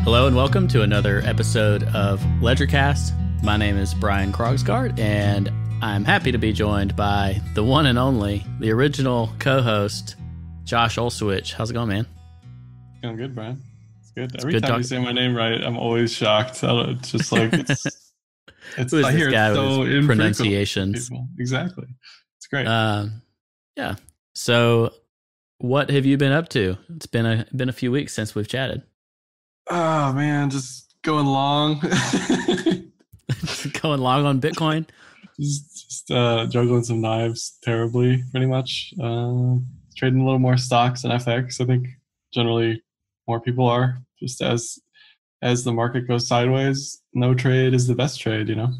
Hello and welcome to another episode of LedgerCast. My name is Brian Krogsgaard, and I'm happy to be joined by the one and only, the original co-host, Josh Olszewicz. How's it going, man? Going good, Brian. It's good. Every time you say my name right, I'm always shocked. It's just like it's I hear it so infrequent. Pronunciations. Exactly. It's great. Yeah. So, what have you been up to? It's been a few weeks since we've chatted. Oh man, just going long. Going long on Bitcoin. Just juggling some knives terribly, pretty much. Trading a little more stocks and FX. I think generally more people are. Just as the market goes sideways, no trade is the best trade, you know.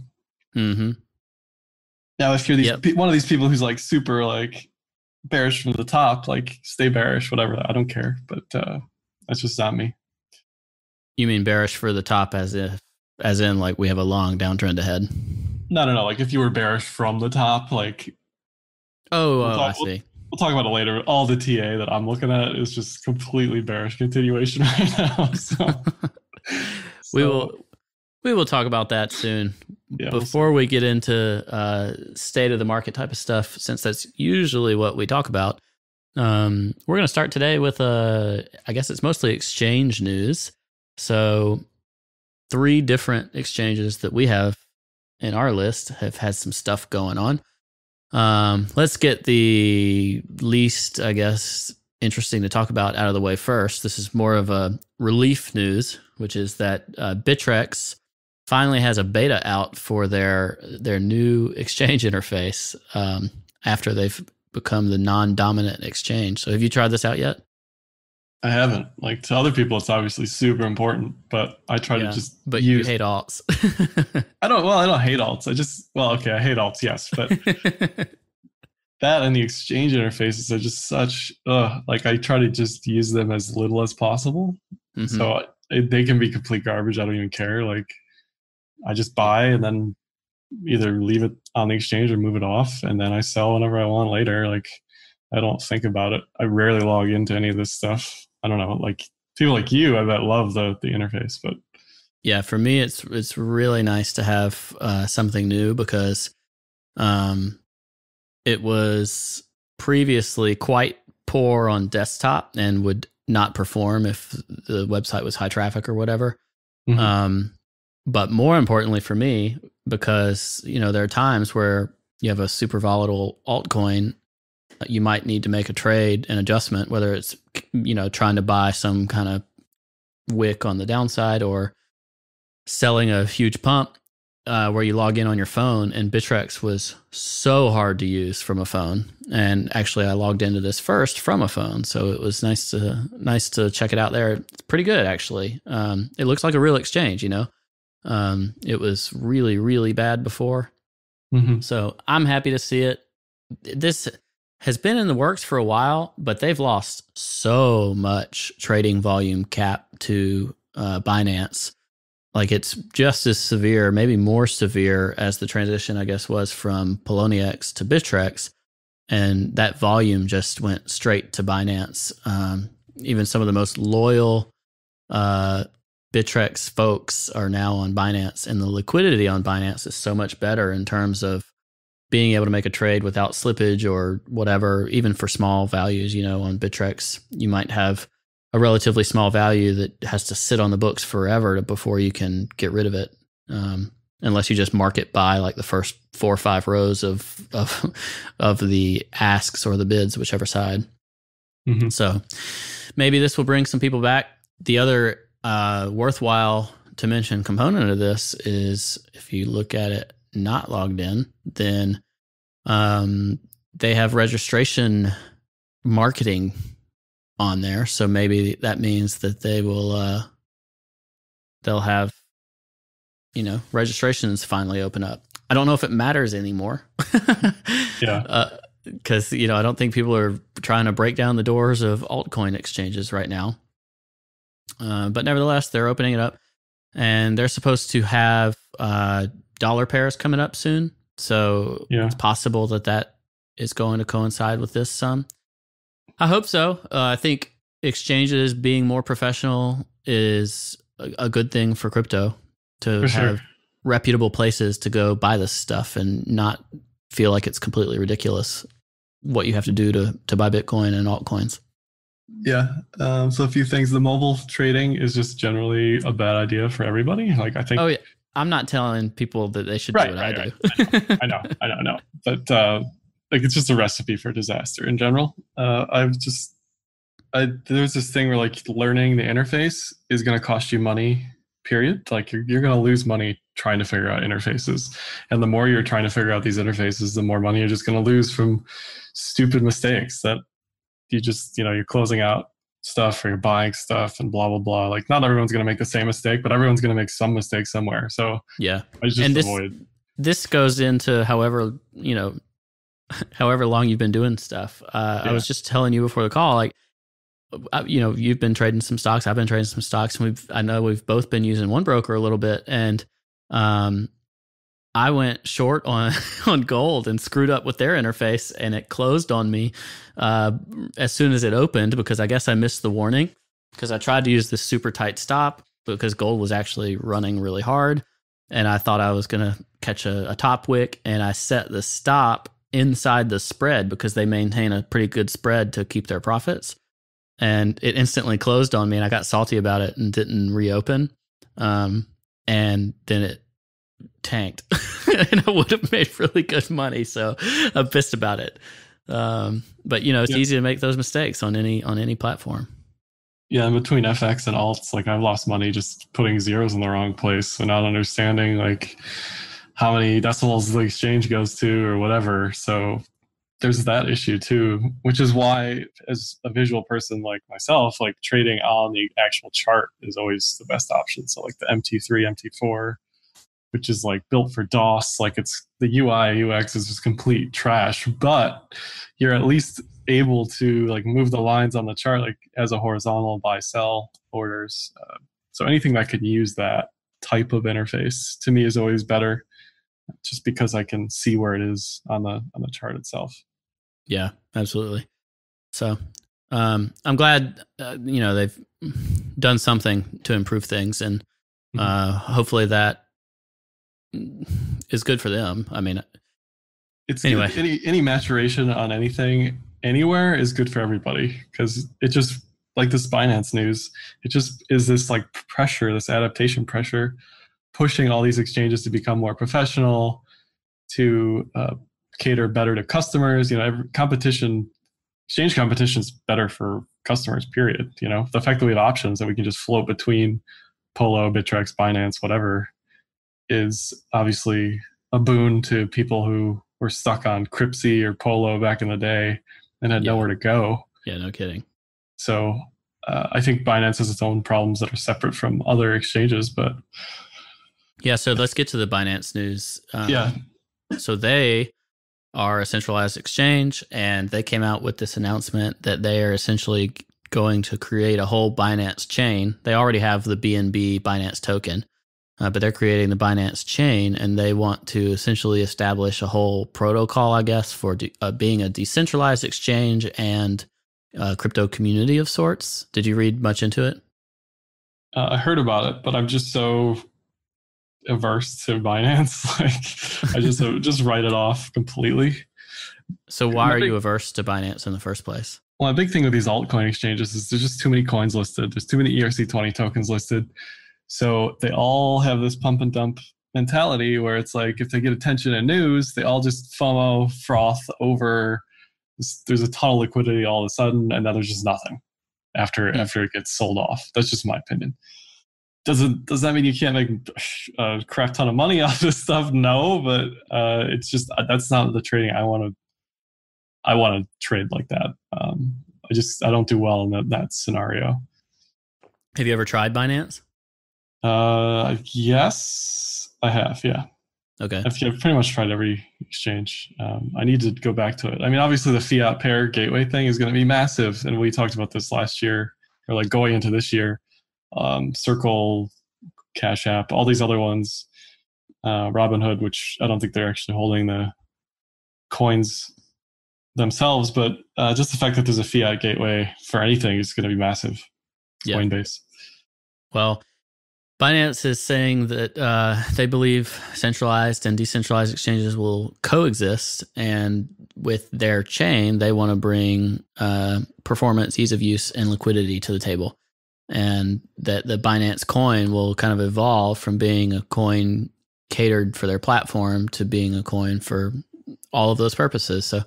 Mm-hmm. Now, if you're one of these people who's like super like bearish from the top, like stay bearish, whatever. I don't care, but that's just not me. You mean bearish for the top as in like we have a long downtrend ahead? No. Like if you were bearish from the top, like I see. We'll talk about it later. All the TA that I'm looking at is just completely bearish continuation right now. So we will talk about that soon. Yeah, Before we get into state of the market type of stuff, since that's usually what we talk about, we're going to start today with I guess it's mostly exchange news. So 3 different exchanges that we have in our list have had some stuff going on. Let's get the least, I guess, interesting to talk about out of the way first. This is more of a relief news, which is that Bittrex finally has a beta out for their new exchange interface after they've become the non-dominant exchange. So have you tried this out yet? I haven't. Like, to other people, it's obviously super important, but I try to just But you hate alts. I don't hate alts. I hate alts, yes, but that and the exchange interfaces are just such, like I try to just use them as little as possible. Mm-hmm. So they can be complete garbage. I don't even care. Like, I just buy and then either leave it on the exchange or move it off, and then I sell whenever I want later. Like, I don't think about it. I rarely log into any of this stuff. I don't know, like people like you, I bet, love the interface, but yeah, for me, it's really nice to have something new because it was previously quite poor on desktop and would not perform if the website was high traffic or whatever. Mm-hmm. But more importantly for me, because there are times where you have a super volatile altcoin, you might need to make a trade, an adjustment, whether it's trying to buy some kind of wick on the downside or selling a huge pump, where you log in on your phone. And Bittrex was so hard to use from a phone, and actually I logged into this first from a phone, so it was nice to check it out there. It's pretty good, actually. It looks like a real exchange. It was really, really bad before. Mm-hmm. So I'm happy to see it. This has been in the works for a while, but they've lost so much trading volume cap to Binance. Like, it's just as severe, maybe more severe, as the transition, I guess, was from Poloniex to Bittrex. And that volume just went straight to Binance. Even some of the most loyal Bittrex folks are now on Binance, and the liquidity on Binance is so much better in terms of being able to make a trade without slippage or whatever. Even for small values, on Bittrex, you might have a relatively small value that has to sit on the books forever before you can get rid of it, unless you just market by like the first 4 or 5 rows of the asks or the bids, whichever side. Mm-hmm. So maybe this will bring some people back. The other worthwhile to mention component of this is, if you look at it not logged in, then they have registration marketing on there. So maybe that means that they'll have registrations finally open up. I don't know if it matters anymore. Yeah. Because I don't think people are trying to break down the doors of altcoin exchanges right now. But nevertheless, they're opening it up, and they're supposed to have dollar pairs coming up soon. So It's possible that is going to coincide with this some. I hope so. I think exchanges being more professional is a good thing for crypto to For sure. have reputable places to go buy this stuff and not feel like it's completely ridiculous what you have to do to buy Bitcoin and altcoins. Yeah. So a few things. The mobile trading is just generally a bad idea for everybody. Like I think. Oh yeah, I'm not telling people that they should do Right. what I Right. do. Right. I know. But like it's just a recipe for disaster in general. There's this thing where like learning the interface is going to cost you money. Period. Like you're going to lose money trying to figure out interfaces, and the more you're trying to figure out these interfaces, the more money you're just going to lose from stupid mistakes that you're closing out stuff or you're buying stuff and blah blah blah. Like not everyone's going to make the same mistake, but everyone's going to make some mistake somewhere. So Yeah, I just and avoid. this goes into however long you've been doing stuff. I was just telling you before the call, like, you've been trading some stocks, I've been trading some stocks, and I know we've both been using one broker a little bit, and I went short on on gold and screwed up with their interface, and it closed on me as soon as it opened because I guess I missed the warning because I tried to use this super tight stop because gold was actually running really hard, and I thought I was gonna catch a top wick, and I set the stop inside the spread because they maintain a pretty good spread to keep their profits. And it instantly closed on me, and I got salty about it and didn't reopen. And then it tanked, and I would have made really good money. So I'm pissed about it. But it's easy to make those mistakes on any platform. Yeah, and between FX and alts, like I've lost money just putting zeros in the wrong place and not understanding like how many decimals the exchange goes to or whatever. So there's that issue too, which is why, as a visual person like myself, like trading on the actual chart is always the best option. So like the MT3, MT4, which is like built for DOS, like it's the UI UX is just complete trash, but you're at least able to like move the lines on the chart like as a horizontal buy sell orders. So anything that can use that type of interface to me is always better, just because I can see where it is on the chart itself. Yeah, absolutely. So I'm glad they've done something to improve things, and hopefully that is good for them. I mean, it's anyway, good. Any maturation on anything anywhere is good for everybody, because it just, like this Binance news, it just is this like pressure, this adaptation pressure, pushing all these exchanges to become more professional, to cater better to customers. Every exchange competition is better for customers, period. The fact that we have options that we can just float between Polo, Bittrex, Binance, whatever, is obviously a boon to people who were stuck on Cryptsy or Polo back in the day and had nowhere to go. Yeah, no kidding. So I think Binance has its own problems that are separate from other exchanges, but yeah. So let's get to the Binance news. Yeah. So they are a centralized exchange, and they came out with this announcement that they are essentially going to create a whole Binance chain. They already have the BNB Binance token, but they're creating the Binance chain, and they want to essentially establish a whole protocol, I guess, for being a decentralized exchange and a crypto community of sorts. Did you read much into it? I heard about it, but I'm just so averse to Binance. Like I just write it off completely. So why are you averse to Binance in the first place? Well, a big thing with these altcoin exchanges is there's just too many coins listed. There's too many ERC20 tokens listed. So they all have this pump and dump mentality where it's like if they get attention and news, they all just FOMO froth over. There's a ton of liquidity all of a sudden, and then there's just nothing after it gets sold off. That's just my opinion. Does that mean you can't make a crap ton of money off this stuff? No, but it's just that's not the trading I want to. I want to trade like that. I don't do well in that scenario. Have you ever tried Binance? Yes, I have. Yeah. Okay. I've pretty much tried every exchange. I need to go back to it. I mean, obviously the fiat pair gateway thing is going to be massive, and we talked about this last year, or like going into this year. Circle, Cash App, all these other ones, Robinhood, which I don't think they're actually holding the coins themselves, but just the fact that there's a fiat gateway for anything is going to be massive. Yeah. Coinbase. Well, Binance is saying that they believe centralized and decentralized exchanges will coexist, and with their chain, they want to bring performance, ease of use, and liquidity to the table, and that the Binance coin will kind of evolve from being a coin catered for their platform to being a coin for all of those purposes. So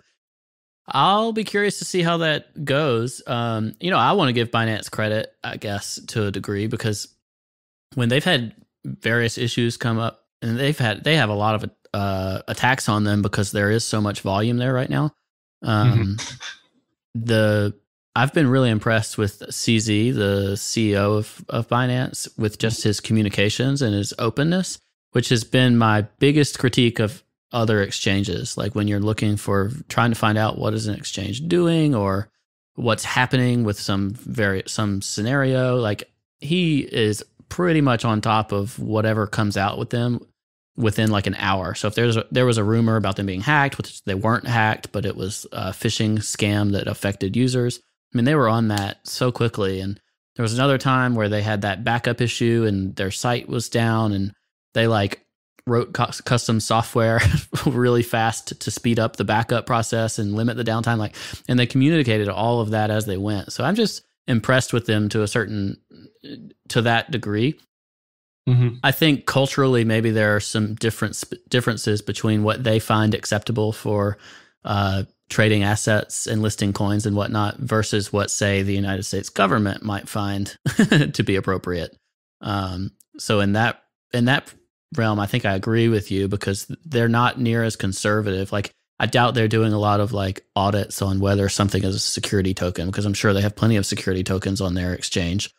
I'll be curious to see how that goes. I want to give Binance credit, I guess, to a degree, because when they've had various issues come up, and they have a lot of attacks on them because there is so much volume there right now. I've been really impressed with CZ, the CEO of Binance, with just his communications and his openness, which has been my biggest critique of other exchanges. Like when you're trying to find out what is an exchange doing or what's happening with some scenario, like he is pretty much on top of whatever comes out with them within like an hour. So if there was a rumor about them being hacked, which they weren't hacked, but it was a phishing scam that affected users, I mean, they were on that so quickly. And there was another time where they had that backup issue and their site was down, and they like wrote custom software really fast to speed up the backup process and limit the downtime. And they communicated all of that as they went. So I'm just impressed with them to that degree. I think culturally, maybe there are some differences between what they find acceptable for trading assets and listing coins and whatnot versus what, say, the United States government might find to be appropriate. So in that realm, I think I agree with you, because they're not near as conservative. Like, I doubt they're doing a lot of like audits on whether something is a security token, because I'm sure they have plenty of security tokens on their exchange.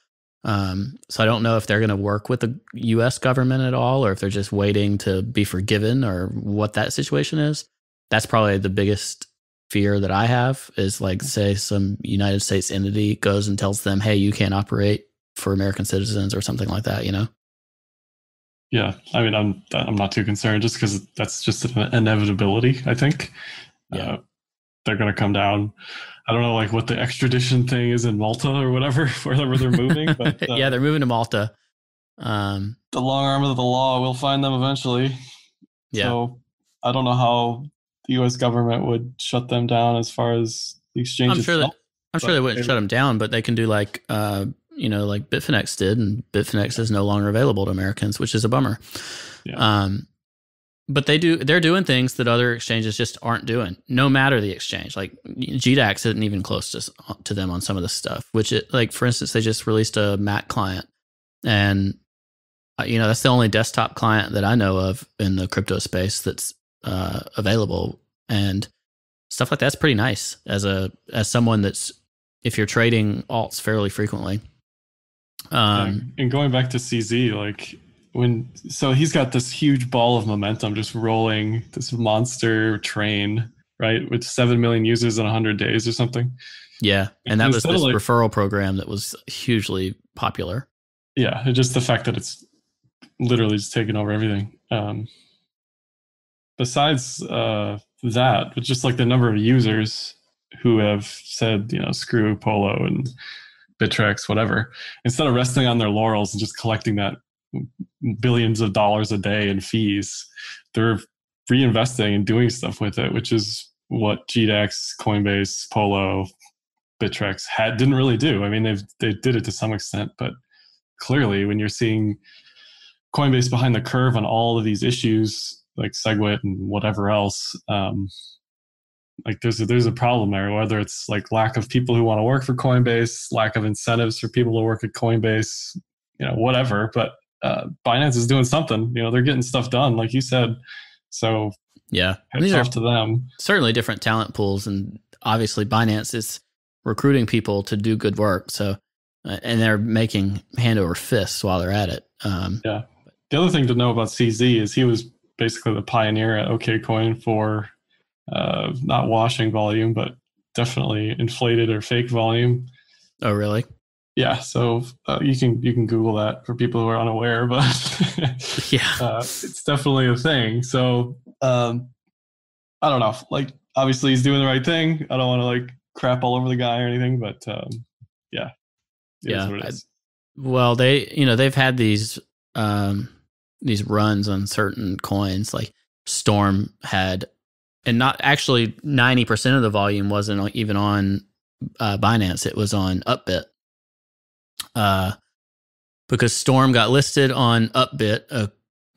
So I don't know if they're going to work with the US government at all, or if they're just waiting to be forgiven, or what that situation is. That's probably the biggest fear that I have, is like, say some United States entity goes and tells them, hey, you can't operate for American citizens or something like that, Yeah, I mean, I'm not too concerned, just because that's just an inevitability. I think they're going to come down. I don't know, like what the extradition thing is in Malta or whatever, wherever they're moving. But yeah, they're moving to Malta. The long arm of the law will find them eventually. Yeah. So I don't know how the U.S. government would shut them down as far as the exchange itself. I'm sure they wouldn't shut them down, but they can do like like Bitfinex did, and Bitfinex is no longer available to Americans, which is a bummer. Yeah. But they're doing things that other exchanges just aren't doing, no matter the exchange. Like GDAX isn't even close to them on some of this stuff, like, for instance, they just released a Mac client, and that's the only desktop client that I know of in the crypto space that's available, and stuff like that's pretty nice as someone that's, if you're trading alts fairly frequently. And going back to CZ, like so he's got this huge ball of momentum just rolling, this monster train, right, with 7 million users in 100 days or something. Yeah, and that was this referral program that was hugely popular. Yeah, just the fact that it's literally just taken over everything. Besides that, but just like the number of users who have said, screw Polo and Bittrex, whatever, instead of resting on their laurels and just collecting that billions of dollars a day in fees, they're reinvesting and doing stuff with it, which is what GDAX, Coinbase, Polo, Bittrex didn't really do. I mean, they did it to some extent, but clearly when you're seeing Coinbase behind the curve on all of these issues like SegWit and whatever else, like there's a problem there, whether it's like lack of people who want to work for Coinbase, lack of incentives for people to work at Coinbase, whatever. But Binance is doing something. They're getting stuff done, like you said. So yeah, hats off to them. Certainly different talent pools, and obviously Binance is recruiting people to do good work. So and they're making hand over fists while they're at it. Yeah. The other thing to know about CZ is he was basically the pioneer at OKCoin for not washing volume, but definitely inflated or fake volume. Oh, really? Yeah. So you can Google that for people who are unaware, but yeah, it's definitely a thing. So I don't know. Like, obviously he's doing the right thing. I don't want to like crap all over the guy or anything, but yeah. Yeah. Well, they've had these these runs on certain coins. Like Storm had, and not actually 90% of the volume wasn't even on Binance. It was on Upbit. Because Storm got listed on Upbit,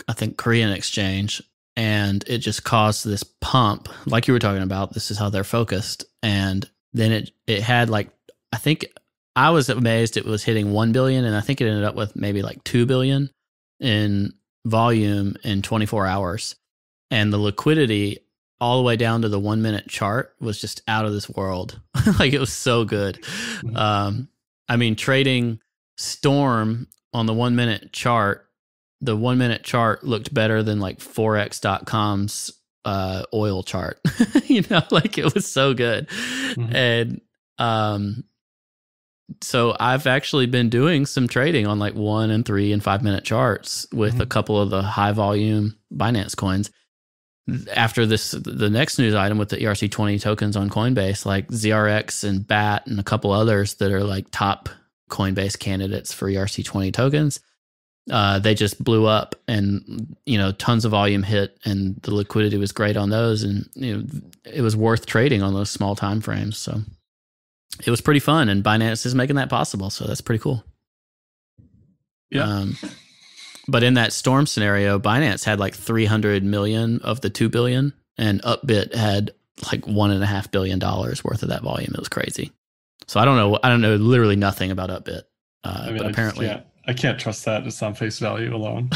I think Korean exchange, and it just caused this pump, like you were talking about. This is how they're focused, and then it had like, I think I was amazed it was hitting 1 billion, and I think it ended up with maybe like 2 billion in volume in 24 hours, and the liquidity all the way down to the 1 minute chart was just out of this world. Like it was so good. I mean, trading Storm on the 1 minute chart, the 1 minute chart looked better than like forex.com's oil chart. Like it was so good. And so I've actually been doing some trading on like 1 and 3 and 5 minute charts with a couple of the high volume Binance coins. After the next news item with the ERC20 tokens on Coinbase, like ZRX and BAT and a couple others that are like top Coinbase candidates for ERC20 tokens, they just blew up, and tons of volume hit, and the liquidity was great on those, and it was worth trading on those small time frames. So it was pretty fun, and Binance is making that possible, so that's pretty cool. Yeah. But in that Storm scenario, Binance had like 300 million of the 2 billion, and Upbit had like $1.5 billion worth of that volume. It was crazy. So I don't know literally nothing about Upbit. But apparently I can't trust that just on face value alone.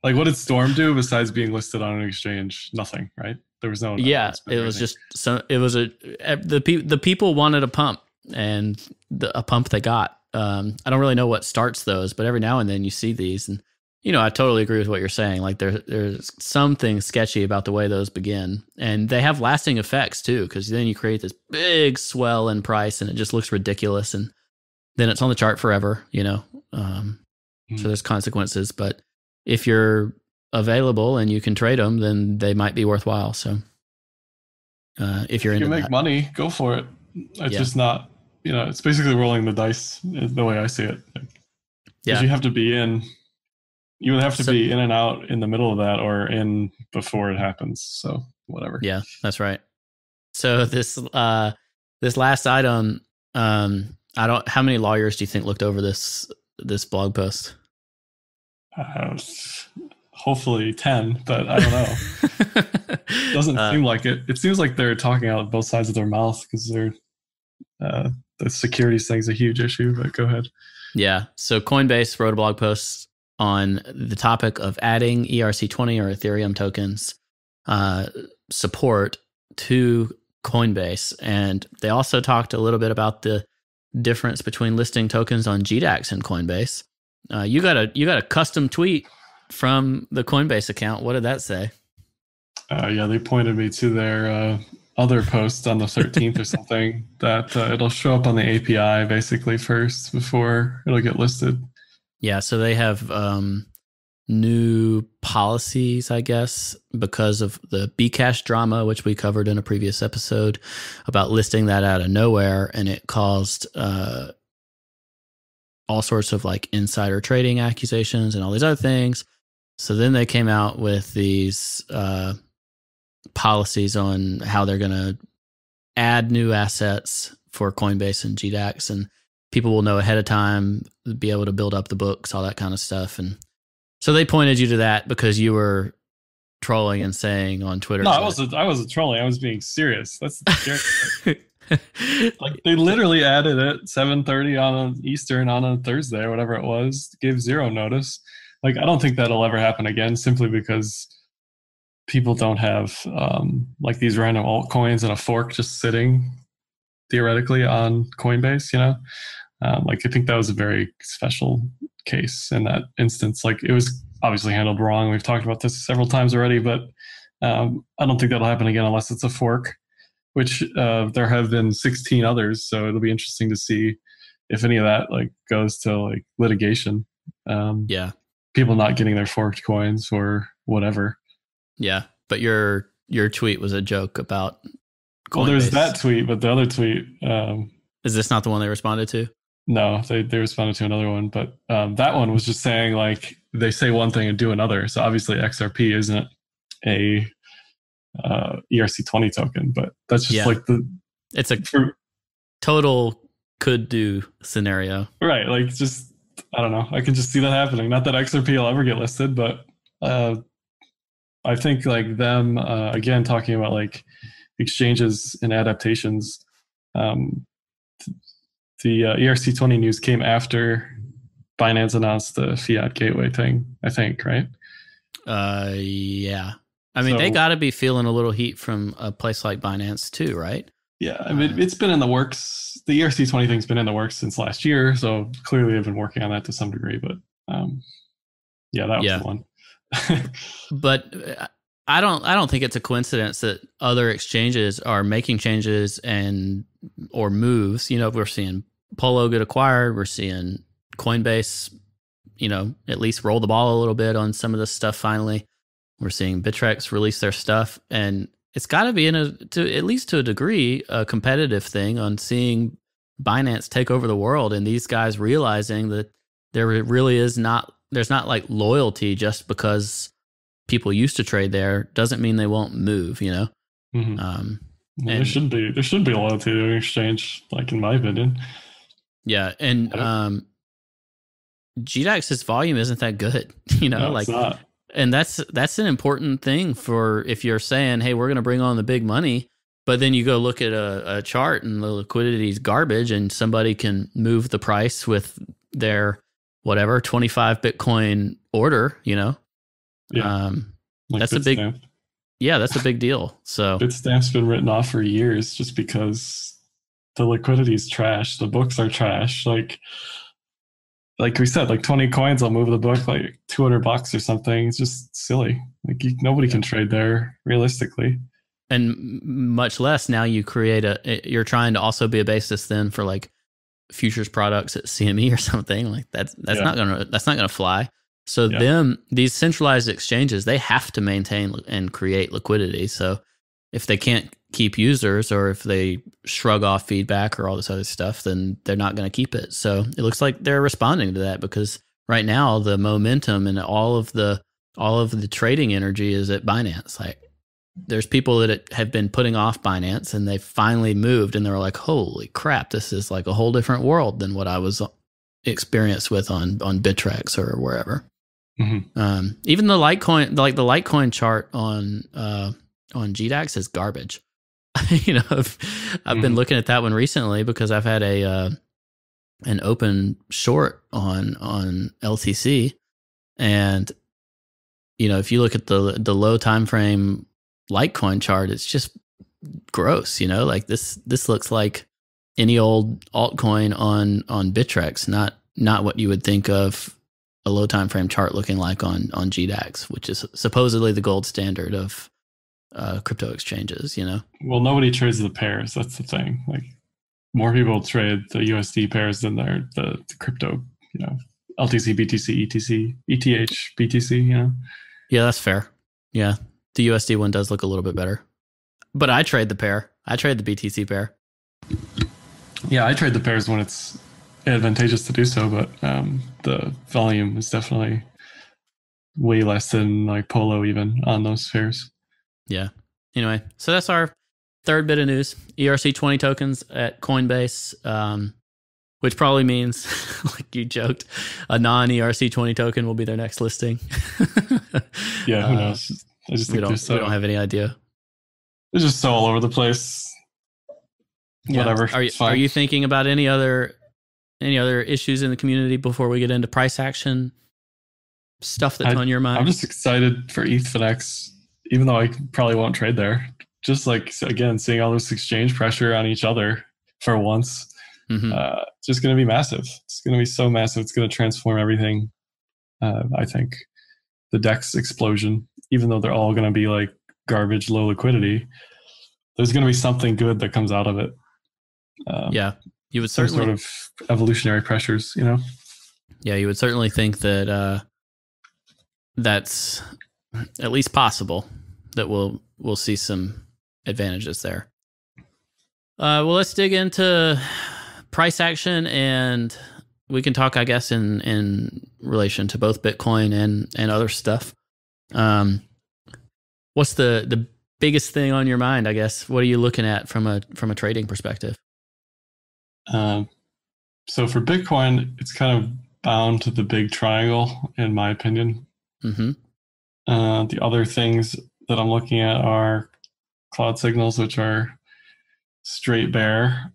Like what did Storm do besides being listed on an exchange? Nothing, right? There was no. Yeah, it was just the people wanted a pump, and a pump they got. I don't really know what starts those, but every now and then you see these, and I totally agree with what you're saying. Like there's something sketchy about the way those begin, and they have lasting effects too, because then you create this big swell in price, and it just looks ridiculous, and then it's on the chart forever. So there's consequences, but if you're available and you can trade them, then they might be worthwhile. So if you're into you make that, money, go for it. It's just not. It's basically rolling the dice the way I see it. Because you have to be in. You would have to be in and out in the middle of that, or in before it happens. So whatever. Yeah, that's right. So this last item, how many lawyers do you think looked over this blog post? Hopefully 10, but I don't know. Doesn't seem like it. It seems like they're talking out both sides of their mouth, because they're the securities thing's a huge issue. But go ahead. Yeah. So Coinbase wrote a blog post on the topic of adding ERC20 or Ethereum tokens support to Coinbase, and they also talked a little bit about the difference between listing tokens on GDAX and Coinbase. You got a custom tweet from the Coinbase account. What did that say? They pointed me to their other post on the 13th or something, that it'll show up on the API basically first before it'll get listed. Yeah, so they have new policies, I guess, because of the Bcash drama, which we covered in a previous episode about listing that out of nowhere, and it caused all sorts of like insider trading accusations and all these other things. So then they came out with these policies on how they're going to add new assets for Coinbase and GDAX, and people will know ahead of time, be able to build up the books, all that kind of stuff. And so they pointed you to that because you were trolling and saying on Twitter. No, I wasn't trolling. I was being serious. That's the scary part. Like they literally added it 7:30 on Eastern on a Thursday or whatever it was, gave zero notice. Like I don't think that'll ever happen again, simply because people don't have like these random altcoins and a fork just sitting theoretically on Coinbase, like I think that was a very special case in that instance. Like it was obviously handled wrong. We've talked about this several times already, but I don't think that'll happen again unless it's a fork, which there have been 16 others. So it'll be interesting to see if any of that like goes to like litigation. People not getting their forked coins or whatever. Yeah, but your tweet was a joke about Coinbase. Well, there's that tweet, but the other tweet... is this not the one they responded to? No, they responded to another one, but that one was just saying like they say one thing and do another. So obviously XRP isn't a ERC20 token, but that's just Yeah. like the It's a total could do scenario. right. Like just I don't know. I can just see that happening. Not that XRP will ever get listed, but I think like them again talking about like exchanges and adaptations. Um, the ERC20 news came after Binance announced the fiat gateway thing, I think, right? Yeah. I mean, they got to be feeling a little heat from a place like Binance too, right? Yeah, I mean, it's been in the works. The ERC20 thing's been in the works since last year, so clearly they've been working on that to some degree. But yeah, that was the one. But I don't think it's a coincidence that other exchanges are making changes or moves. You know, we're seeing Polo get acquired. We're seeing Coinbase, you know, at least roll the ball a little bit on some of this stuff. Finally, we're seeing Bittrex release their stuff, and it's got to be at least to a degree a competitive thing on seeing Binance take over the world, and these guys realizing that there really is there's not like loyalty just because people used to trade there doesn't mean they won't move, you know. Mm-hmm. Well, there should be loyalty to an exchange, like in my opinion. Yeah, and GDAX's volume isn't that good, you know. No, like, it's not. And that's an important thing for if you're saying, hey, we're going to bring on the big money, but then you go look at a chart and the liquidity is garbage, and somebody can move the price with their whatever 25 Bitcoin order, you know. Yeah, like that's a big stamp. Yeah, that's a big deal. So Bitstamp's been written off for years just because the liquidity is trash, the books are trash. Like we said, like 20 coins, I'll move the book like $200 or something. It's just silly. Like nobody can trade there realistically. And much less now you're trying to also be a basis then for like futures products at CME or something like that's not gonna fly. So these centralized exchanges, they have to maintain and create liquidity. So if they can't keep users, or if they shrug off feedback or all this other stuff, then they're not going to keep it. So it looks like they're responding to that, because right now the momentum and all of the trading energy is at Binance. Like there's people that have been putting off Binance, and they finally moved, and they're like, holy crap, this is like a whole different world than what I was experienced with on Bittrex or wherever. Mm-hmm. Even the Litecoin chart on GDAX is garbage. You know, I've been looking at that one recently because I've had an open short on LTC, and you know, if you look at the low time frame Litecoin chart, it's just gross. You know, like this looks like any old altcoin on Bittrex, not what you would think of a low time frame chart looking like on GDAX, which is supposedly the gold standard of crypto exchanges, you know. Well, nobody trades the pairs. That's the thing. Like more people trade the USD pairs than the crypto, you know, LTC, BTC, ETC, ETH, BTC, you know. Yeah, that's fair. Yeah, the USD one does look a little bit better, but I trade the pair. I trade the BTC pair. Yeah, I trade the pairs when it's advantageous to do so, but the volume is definitely way less than like Polo even on those pairs. Yeah. Anyway, so that's our third bit of news. ERC20 tokens at Coinbase, which probably means, like you joked, a non-ERC20 token will be their next listing. Yeah, who knows? I just think we don't have any idea. It's just so all over the place. Yeah. Whatever. Are you thinking about any other issues in the community before we get into price action stuff that's on your mind? I'm just excited for ETHFinex, even though I probably won't trade there. Just like, again, seeing all this exchange pressure on each other for once, just going to be massive. It's going to be so massive. It's going to transform everything. I think the DEX explosion, even though they're all going to be like garbage, low liquidity, there's going to be something good that comes out of it. Yeah. You would certainly sort of evolutionary pressures, you know? Yeah, you would certainly think that that's at least possible, that we'll see some advantages there. Well, let's dig into price action, and we can talk, I guess, in relation to both Bitcoin and other stuff. What's the biggest thing on your mind, I guess? What are you looking at from a trading perspective? So for Bitcoin, it's kind of bound to the big triangle, in my opinion. Mm-hmm. The other things that I'm looking at are cloud signals, which are straight bear.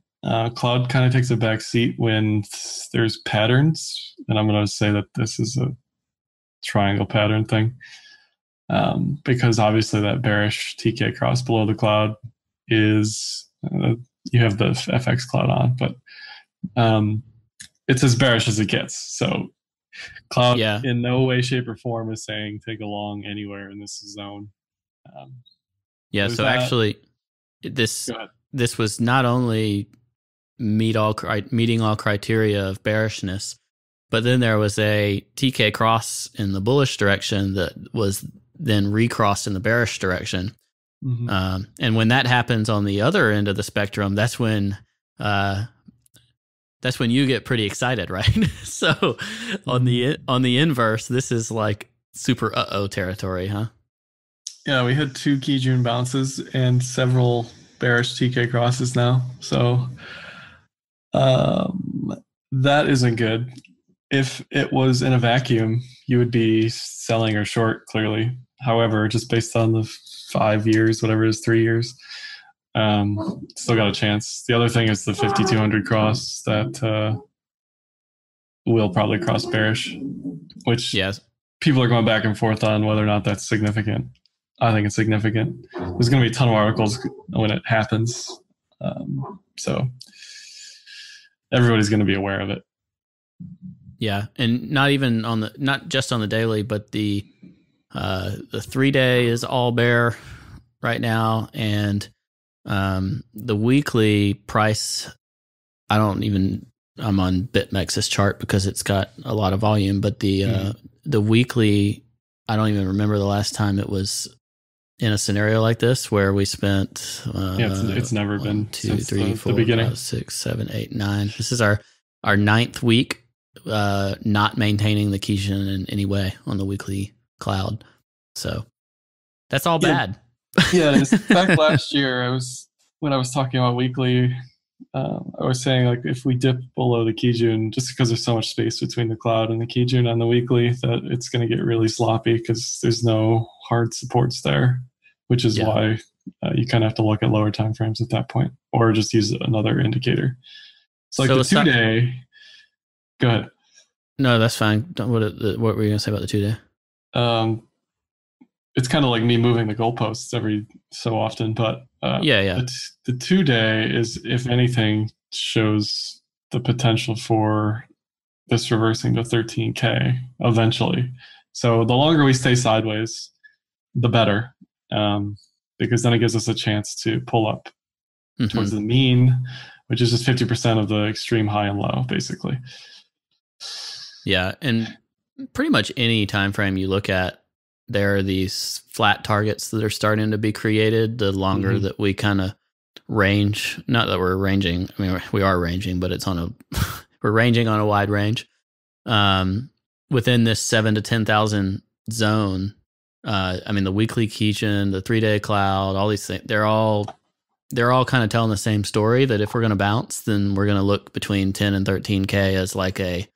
Cloud kind of takes a back seat when there's patterns, and I'm going to say that this is a triangle pattern thing, because obviously that bearish TK cross below the cloud is you have the FX cloud on, but it's as bearish as it gets. So cloud in no way, shape, or form is saying take a long anywhere in this zone. So actually, this was not only meeting all criteria of bearishness, but then there was a TK cross in the bullish direction that was then recrossed in the bearish direction. Mm-hmm. And when that happens on the other end of the spectrum, that's when you get pretty excited, right? So on the inverse, this is like super territory, huh? Yeah, we had 2 key June bounces and several bearish TK crosses now. So that isn't good. If it was in a vacuum, you would be selling or short, clearly. However, just based on the 5 years, whatever it is, 3 years, still got a chance. The other thing is the 5,200 cross that will probably cross bearish, which people are going back and forth on whether or not that's significant. I think it's significant. There's going to be a ton of articles when it happens. So everybody's going to be aware of it. Yeah. And not just on the daily, but the 3-day is all bear right now. And the weekly price, I'm on BitMEX's chart because it's got a lot of volume, but the weekly, I don't even remember the last time it was in a scenario like this where we spent it's never been 2, 3, 4, the beginning. 5, 6, 7, 8, 9. This is our 9th week not maintaining the Kijun in any way on the weekly cloud. So that's all bad. Yeah, back last year when I was talking about weekly, I was saying like if we dip below the Kijun, just because there's so much space between the cloud and the Kijun on the weekly, that it's going to get really sloppy because there's no hard supports there, which is why you kind of have to look at lower time frames at that point, or just use another indicator. So the 2-day. Go ahead. No, that's fine. What were you going to say about the 2-day? It's kind of like me moving the goalposts every so often, but the 2-day is, if anything, shows the potential for this reversing to 13K eventually. So the longer we stay sideways, the better, because then it gives us a chance to pull up towards the mean, which is just 50% of the extreme high and low, basically. Yeah, and pretty much any time frame you look at, there are these flat targets that are starting to be created the longer that we kind of range. Not that we're ranging. I mean, we are ranging, but it's we're ranging on a wide range. Within this 7 to 10,000 zone, I mean, the weekly Kijun, the 3-day cloud, all these things, they're all kind of telling the same story, that if we're going to bounce, then we're going to look between 10 and 13K as like a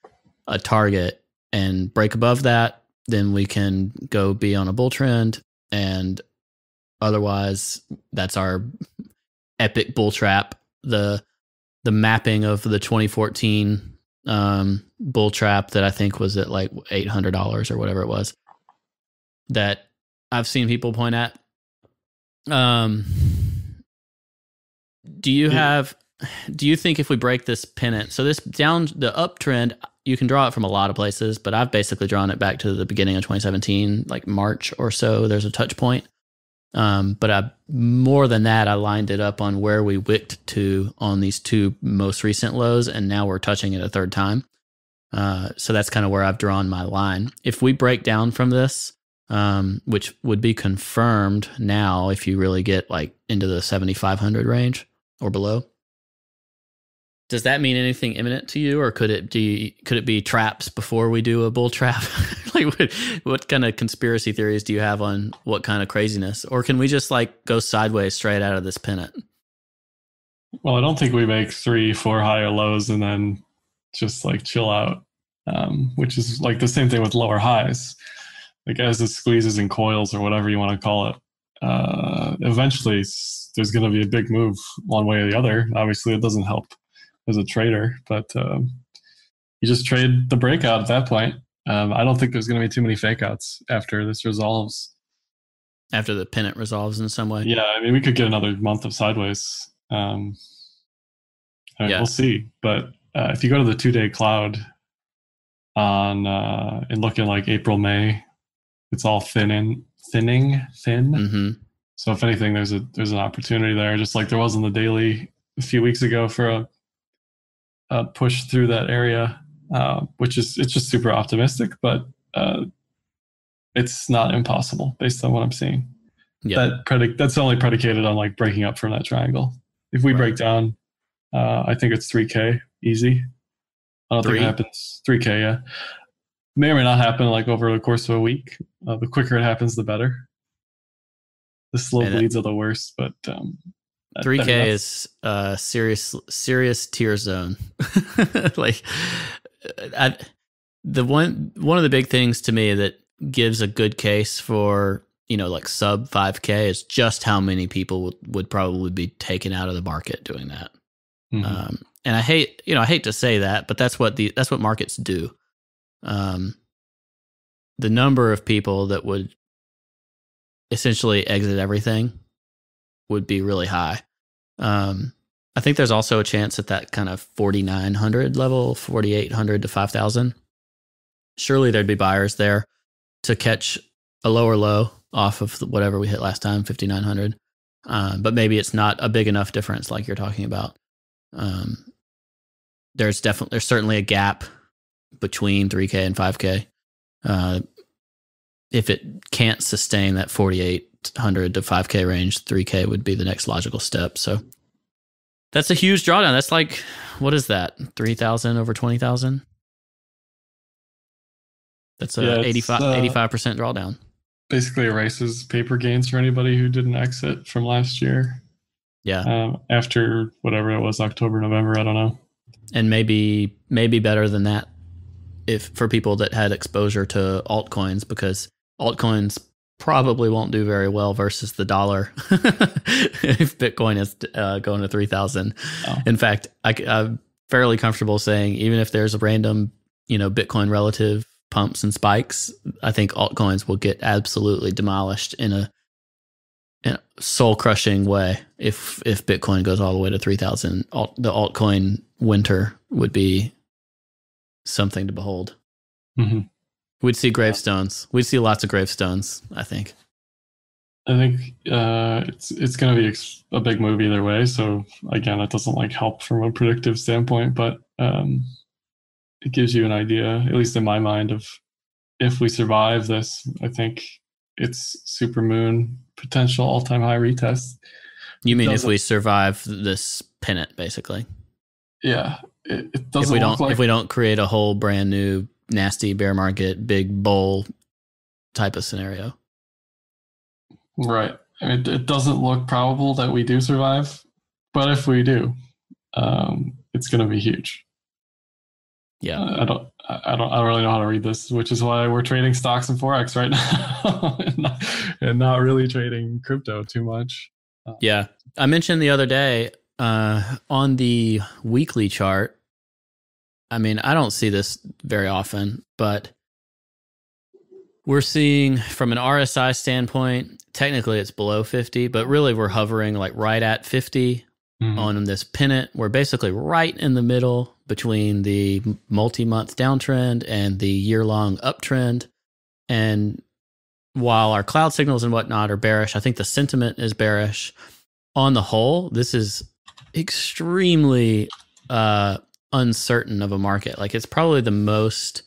target, and break above that, then we can go be on a bull trend, and otherwise that's our epic bull trap. The mapping of the 2014 bull trap that I think was at like $800 or whatever it was, that I've seen people point at. Do you think if we break this pennant, so this the uptrend, you can draw it from a lot of places, but I've basically drawn it back to the beginning of 2017, like March or so. There's a touch point. But more than that, I lined it up on where we wicked to on these 2 most recent lows, and now we're touching it a third time. So that's kind of where I've drawn my line. If we break down from this, which would be confirmed now if you really get like into the 7,500 range or below, Does that mean anything imminent to you, or could it be traps before we do a bull trap? Like, what kind of conspiracy theories do you have on what kind of craziness, or can we just like go sideways straight out of this pennant? Well, I don't think we make 3, 4 higher lows and then just like chill out, which is like the same thing with lower highs. Like as it squeezes and coils or whatever you want to call it, eventually there's going to be a big move one way or the other. Obviously, it doesn't help as a trader, but you just trade the breakout at that point. I don't think there's going to be too many fake outs after this resolves. After the pennant resolves in some way? Yeah, I mean, we could get another month of sideways. We'll see. But if you go to the 2-day cloud on and look in like April, May, it's all thinning. Mm-hmm. So if anything, there's an opportunity there, just like there was on the daily a few weeks ago for a push through that area, which is, it's just super optimistic, but it's not impossible based on what I'm seeing. Yeah. That's only predicated on like breaking up from that triangle. If we break down, I think it's 3K easy. I don't think it happens. 3K, yeah. May or may not happen like over the course of a week. The quicker it happens, the better. The slow bleeds are the worst, but 3K is serious tear zone. Like one of the big things to me that gives a good case for, you know, like sub 5K is just how many people would probably be taken out of the market doing that. Mm-hmm. And I hate to say that, but that's what markets do. The number of people that would essentially exit everything would be really high. I think there's also a chance at that kind of 4,900 level, 4,800 to 5,000. Surely there'd be buyers there to catch a lower low off of whatever we hit last time, 5,900. But maybe it's not a big enough difference like you're talking about. There's certainly a gap between 3K and 5K. If it can't sustain that 4,800 to 5K range, 3K would be the next logical step. So that's a huge drawdown. That's like, what is that? 3,000 over 20,000? That's a 85% drawdown. Basically erases paper gains for anybody who didn't exit from last year. Yeah. After whatever it was, October, November, I don't know. And maybe better than that if for people that had exposure to altcoins, because altcoins probably won't do very well versus the dollar if Bitcoin is going to 3,000. Oh. In fact, I'm fairly comfortable saying even if there's a random, Bitcoin relative pumps and spikes, I think altcoins will get absolutely demolished in a soul-crushing way if Bitcoin goes all the way to 3,000. The altcoin winter would be something to behold. Mm-hmm. We'd see gravestones. We'd see lots of gravestones, I think. I think it's going to be a big move either way. So again, that doesn't help from a predictive standpoint, but it gives you an idea, at least in my mind, of if we survive this. I think it's supermoon potential all-time high retest. You mean if we survive this pennant, basically? Yeah, it doesn't. If we don't create a whole brand new nasty bear market, big bull type of scenario. Right. I mean, it doesn't look probable that we do survive, but if we do, it's going to be huge. Yeah. I don't really know how to read this, which is why we're trading stocks and Forex right now and not really trading crypto too much. Yeah. I mentioned the other day on the weekly chart, I mean, I don't see this very often, but we're seeing from an RSI standpoint, technically it's below 50, but really we're hovering right at 50 on this pennant. We're basically right in the middle between the multi-month downtrend and the year-long uptrend. And while our cloud signals and whatnot are bearish, I think the sentiment is bearish. On the whole, this is extremely uncertain of a market. It's probably the most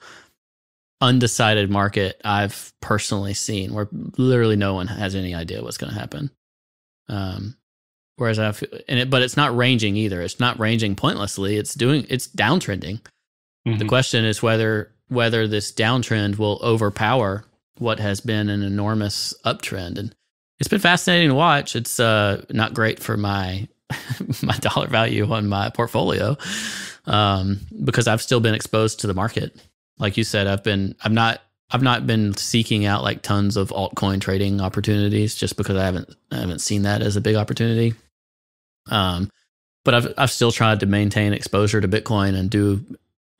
undecided market I've personally seen, where literally no one has any idea what's going to happen. Whereas but it's not ranging either. It's not ranging pointlessly. It's downtrending. The question is whether this downtrend will overpower what has been an enormous uptrend. And it's been fascinating to watch. It's not great for my my dollar value on my portfolio because I've still been exposed to the market. Like you said, I've not been seeking out like tons of altcoin trading opportunities just because I haven't seen that as a big opportunity. But I've still tried to maintain exposure to Bitcoin and do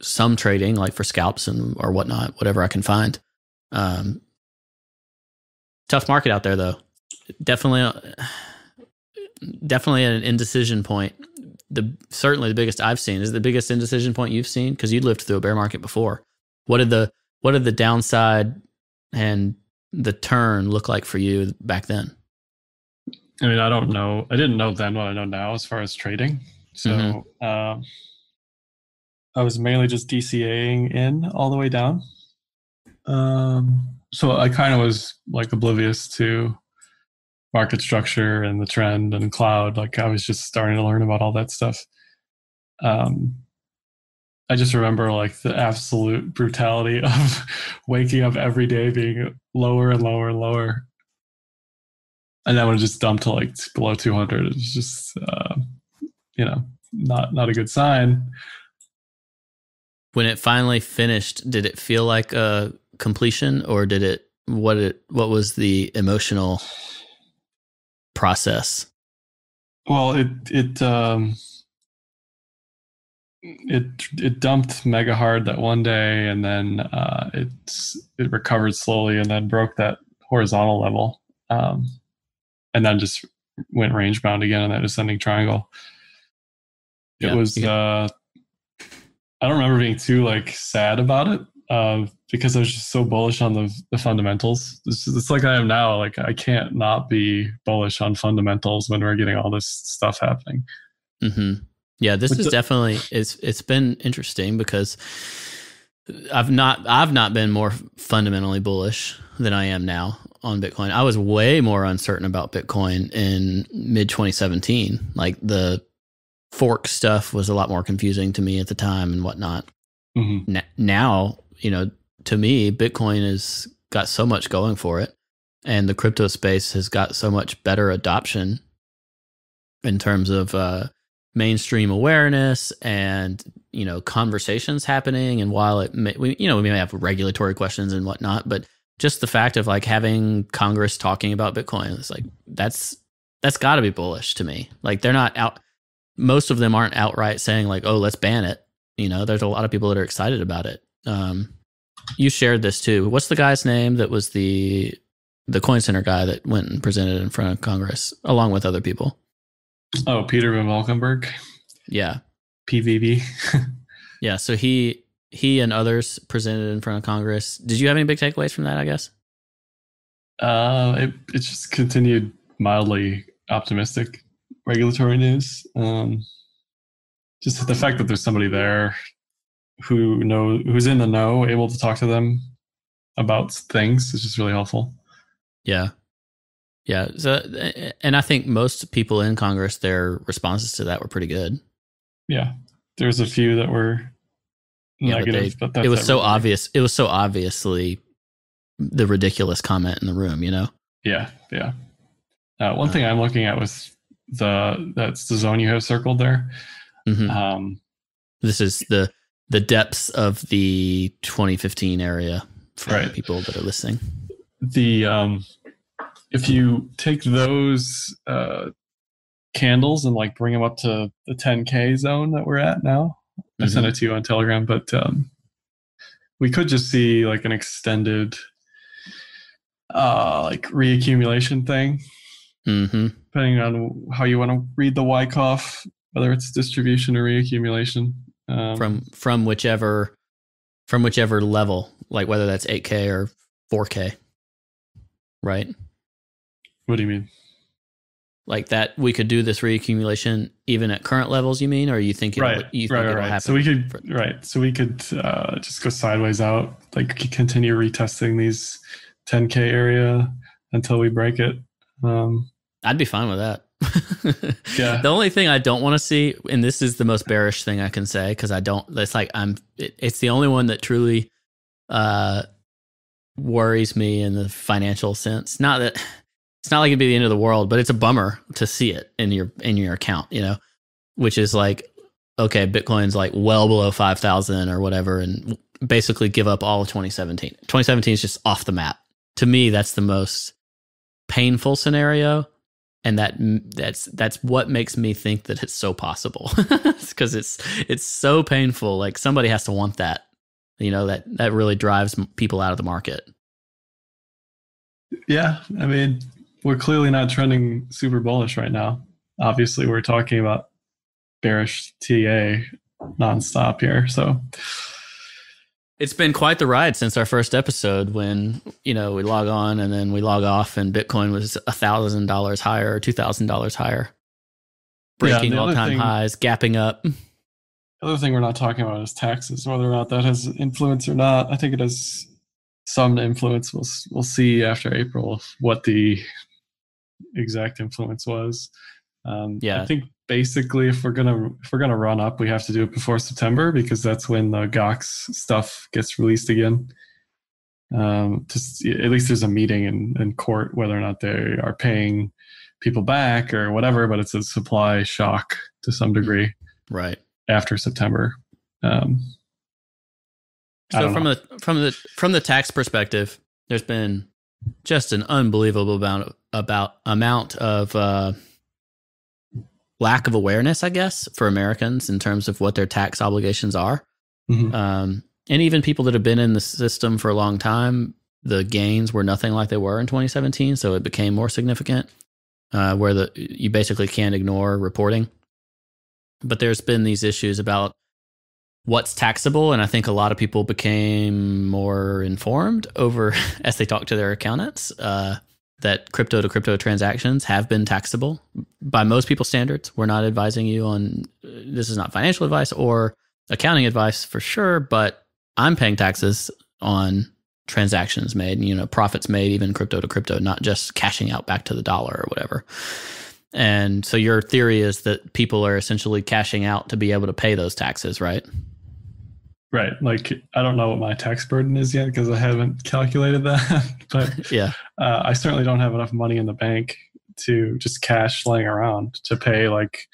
some trading, like for scalps or whatnot, whatever I can find. Tough market out there, though. Definitely an indecision point. Certainly the biggest I've seen. Is it the biggest indecision point you've seen? Because you lived through a bear market before. What did the downside and the turn look like for you back then? I mean, I don't know. I didn't know then what I know now as far as trading. So I was mainly just DCAing in all the way down. So I kind of was like oblivious to market structure and the trend and cloud. Like I was just starting to learn about all that stuff. I just remember like the absolute brutality of waking up every day being lower and lower and lower. And then when it just dumped to like below 200, it was just, not a good sign. When it finally finished, did it feel like a completion, or what was the emotional process? Well, it dumped mega hard that one day, and then it recovered slowly, and then broke that horizontal level, and then just went range bound again in that ascending triangle. It was. I don't remember being too like sad about it because I was just so bullish on the fundamentals. It's like I am now. Like I can't not be bullish on fundamentals when we're getting all this stuff happening. Mm-hmm. Yeah, this is definitely it's been interesting because I've not been more fundamentally bullish than I am now on Bitcoin. I was way more uncertain about Bitcoin in mid 2017. Like the fork stuff was a lot more confusing to me at the time and whatnot. Now, to me, Bitcoin has got so much going for it, and the crypto space has got so much better adoption in terms of mainstream awareness and conversations happening. And while we may have regulatory questions and whatnot, but just the fact of like having Congress talking about Bitcoin, it's like that's got to be bullish to me. Like they're not out. Most of them aren't outright saying like, "Oh, let's ban it." There's a lot of people that are excited about it. You shared this too. What's the guy's name that was the Coin Center guy that went and presented in front of Congress along with other people? Oh, Peter Van Valkenburg. Yeah. PVB. Yeah. So he and others presented in front of Congress. Did you have any big takeaways from that, I guess? It just continued mildly optimistic regulatory news. Just the fact that there's somebody there who's in the know, able to talk to them about things is just really helpful. Yeah. Yeah. So, and I think most people in Congress, their responses to that were pretty good. Yeah. There's a few that were negative, but that's it was so obvious. It was so obviously the ridiculous comment in the room, Yeah. Yeah. One thing I'm looking at was that's the zone you have circled there. Mm-hmm. This is the depths of the 2015 area for people that are listening. If you take those candles and like bring them up to the 10K zone that we're at now, I sent it to you on Telegram, but we could just see like an extended like reaccumulation thing, depending on how you want to read the Wyckoff, whether it's distribution or reaccumulation. From whichever level, like whether that's 8K or 4K, right? What do you mean? Like that we could do this reaccumulation even at current levels, you mean? Or you think it'll happen? So we could just go sideways out, like continue retesting these 10K area until we break it. I'd be fine with that. Yeah. The only thing I don't want to see, and this is the most bearish thing I can say, because I don't. It's like it's the only one that truly worries me in the financial sense. Not that it's not like it'd be the end of the world, but it's a bummer to see it in your account. Which is like, okay, Bitcoin's like well below 5,000 or whatever, and basically give up all of 2017. 2017 is just off the map. To me, that's the most painful scenario, and that's what makes me think that it's so possible. Because it's so painful. Like somebody has to want that. That really drives people out of the market. Yeah, I mean, we're clearly not trending super bullish right now. Obviously, we're talking about bearish TA nonstop here. So it's been quite the ride since our first episode when, we log on and then we log off and Bitcoin was $1,000 higher or $2,000 higher, breaking all-time highs, gapping up. The other thing we're not talking about is taxes, whether or not that has influence or not. I think it has some influence. We'll see after April what the exact influence was. I think basically if we're gonna run up, we have to do it before September, because that's when the Gox stuff gets released again. Just at least there's a meeting in court whether or not they are paying people back or whatever, but it's a supply shock to some degree, right? After September. So from the tax perspective, there's been just an unbelievable amount of lack of awareness, I guess, for Americans in terms of what their tax obligations are. Mm-hmm. And even people that have been in the system for a long time, the gains were nothing like they were in 2017. So it became more significant, where you basically can't ignore reporting. But there's been these issues about what's taxable. And I think a lot of people became more informed over as they talked to their accountants, that crypto to crypto transactions have been taxable by most people's standards. We're not advising you on, this is not financial advice or accounting advice for sure, but I'm paying taxes on transactions made, profits made, even crypto to crypto, not just cashing out back to the dollar or whatever. And so your theory is that people are essentially cashing out to be able to pay those taxes, right? Right. Like, I don't know what my tax burden is yet because I haven't calculated that. But yeah, I certainly don't have enough money in the bank to just cash laying around to pay like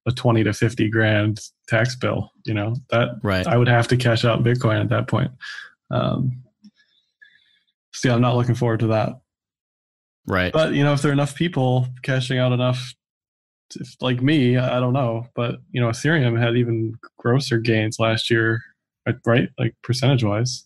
a 20 to 50 grand tax bill. That right. I would have to cash out Bitcoin at that point. So yeah, I'm not looking forward to that. Right. But, if there are enough people cashing out enough, like me, I don't know. But, Ethereum had even grosser gains last year, right? Like percentage wise.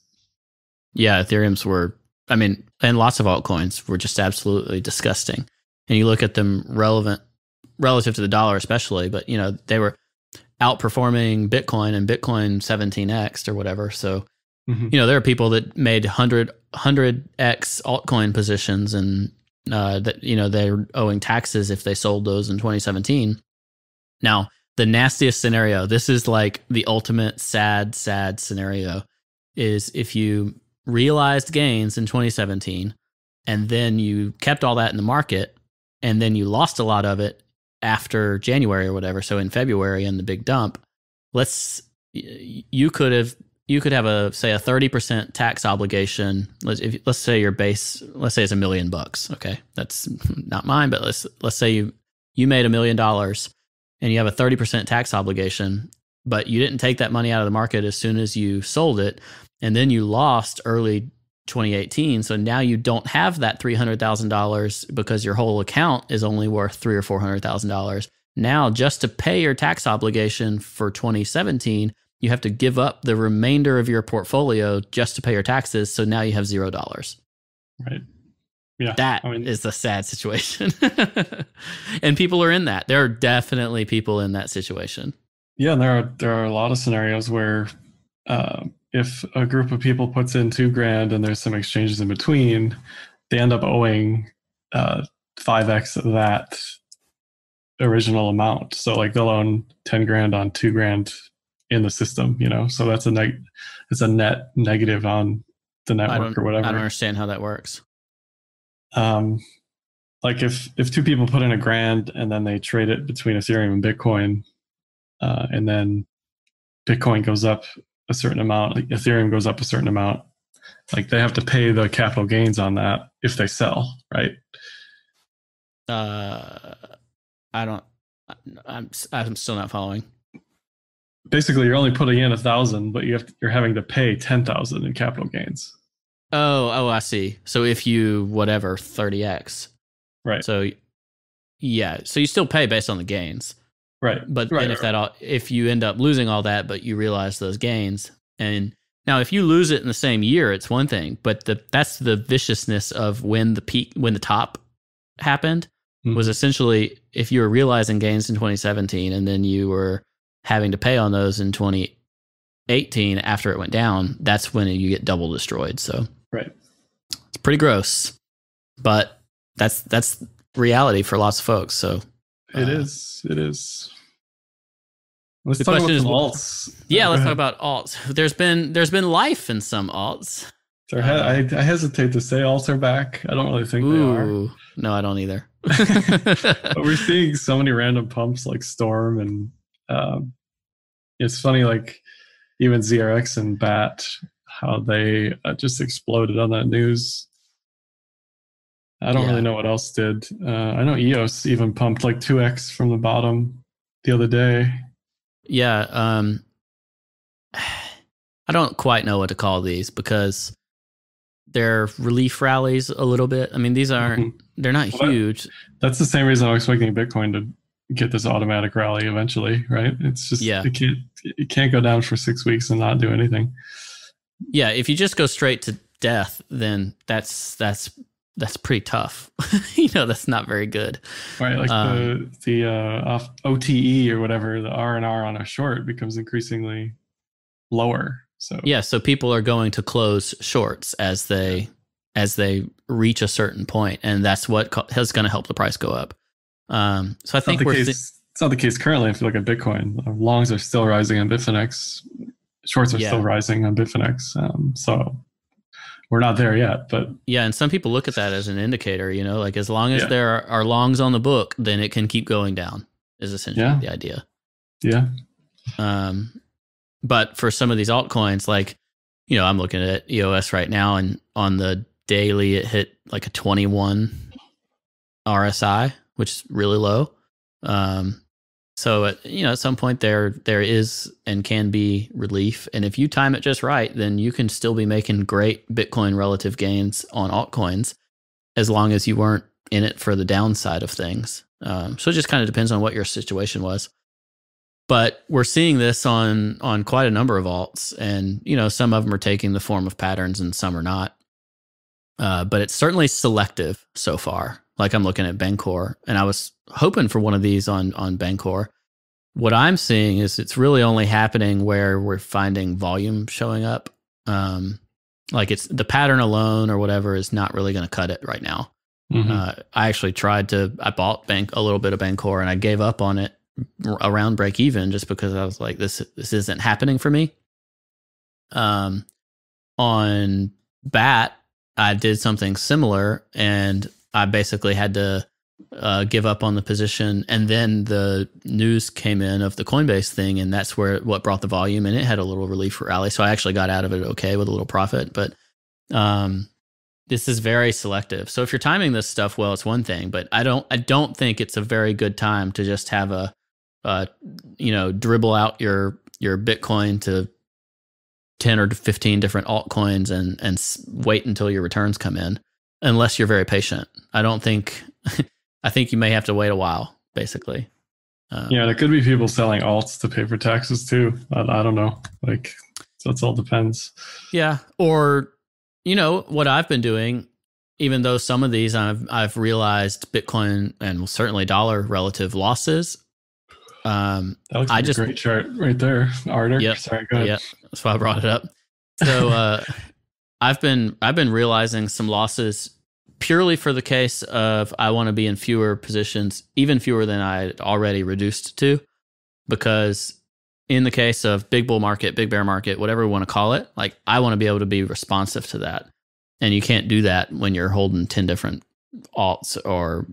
Yeah, Ethereum's were, and lots of altcoins were just absolutely disgusting. And you look at them relative to the dollar especially, but, they were outperforming Bitcoin and Bitcoin 17x or whatever. So, there are people that made 100x altcoin positions and that, they're owing taxes if they sold those in 2017. Now, the nastiest scenario, this is like the ultimate sad scenario, is if you realized gains in 2017 and then you kept all that in the market and then you lost a lot of it after January or whatever. So in February in the big dump, you could have a 30% tax obligation. Let's say your base, let's say it's $1 million. Okay, that's not mine, but let's say you made $1 million and you have a 30% tax obligation, but you didn't take that money out of the market as soon as you sold it, and then you lost early 2018. So now you don't have that $300,000 because your whole account is only worth $300,000 or $400,000. Now, just to pay your tax obligation for 2017, you have to give up the remainder of your portfolio just to pay your taxes. So now you have $0. Right. Yeah. That is a sad situation. And people are in that. There are definitely people in that situation. Yeah. And there are a lot of scenarios where if a group of people puts in $2,000 and there's some exchanges in between, they end up owing 5x of that original amount. So like they'll own 10 grand on 2 grand in the system, so that's it's a net negative on the network or whatever. I don't understand how that works. like if two people put in $1,000 and then they trade it between Ethereum and Bitcoin, and then Bitcoin goes up a certain amount, like Ethereum goes up a certain amount, like they have to pay the capital gains on that if they sell, right? I don't. I'm still not following. Basically, you're only putting in 1,000, but you're having to pay 10,000 in capital gains. Oh, I see. So if you whatever 30x, right? So yeah, so you still pay based on the gains, right? But right, then if you end up losing all that, but you realize those gains, and now if you lose it in the same year, it's one thing. But that's the viciousness of when the top happened, was essentially if you were realizing gains in 2017 and then you were having to pay on those in 2018 after it went down, that's when you get double destroyed. So right, it's pretty gross, but that's reality for lots of folks. So it is. Let's talk about some alts. Yeah, let's talk about alts. There's been life in some alts. I hesitate to say alts are back. I don't really think they are. No, I don't either. But we're seeing so many random pumps like Storm, and it's funny, like even ZRX and BAT, how they just exploded on that news. I don't really know what else did. I know EOS even pumped like 2x from the bottom the other day. Yeah, I don't quite know what to call these because they're relief rallies a little bit. I mean, these aren't, they're not huge. That's the same reason I'm expecting Bitcoin to get this automatic rally eventually, right? It's just, it can't go down for 6 weeks and not do anything. Yeah, if you just go straight to death, then that's pretty tough. That's not very good. Right, like the off OTE or whatever, the R&R on a short becomes increasingly lower. So yeah, so people are going to close shorts as they reach a certain point, and that's what is going to help the price go up. So I think it's not the case currently. If you look at Bitcoin, longs are still rising on Bitfinex, shorts are still rising on Bitfinex. So we're not there yet, but yeah, and some people look at that as an indicator. Like as long as there are longs on the book, then it can keep going down. Is essentially the idea. Yeah. But for some of these altcoins, like I'm looking at EOS right now, and on the daily it hit like a 21 RSI, which is really low. So at some point there is and can be relief, and if you time it just right, then you can still be making great Bitcoin relative gains on altcoins, as long as you weren't in it for the downside of things. So it just kind of depends on what your situation was. But we're seeing this on quite a number of alts, and some of them are taking the form of patterns and some are not. But it's certainly selective so far. Like I'm looking at Bancor, and I was hoping for one of these on Bancor. What I'm seeing is it's really only happening where we're finding volume showing up. Like it's the pattern alone or whatever is not really going to cut it right now. I actually I bought a little bit of Bancor, and I gave up on it around break even just because I was like, this isn't happening for me. On BAT, I did something similar, and I basically had to give up on the position, and then the news came in of the Coinbase thing, and that's what brought the volume, and it had a little relief rally, so I actually got out of it okay with a little profit. But this is very selective. So if you're timing this stuff well, it's one thing, but I don't think it's a very good time to just have dribble out your Bitcoin to 10 or 15 different altcoins and wait until your returns come in, unless you're very patient. I think you may have to wait a while, basically. There could be people selling alts to pay for taxes too. I don't know. So it all depends. Yeah. Or, what I've been doing, even though some of these I've realized Bitcoin and certainly dollar relative losses. That looks like a great chart right there, Arthur. Yep. Sorry, go ahead. Yeah, that's why I brought it up. So I've been realizing some losses purely for the case of I want to be in fewer positions, even fewer than I already reduced to, because in the case of big bull market, big bear market, whatever we want to call it, like I want to be able to be responsive to that, and you can't do that when you're holding 10 different alts or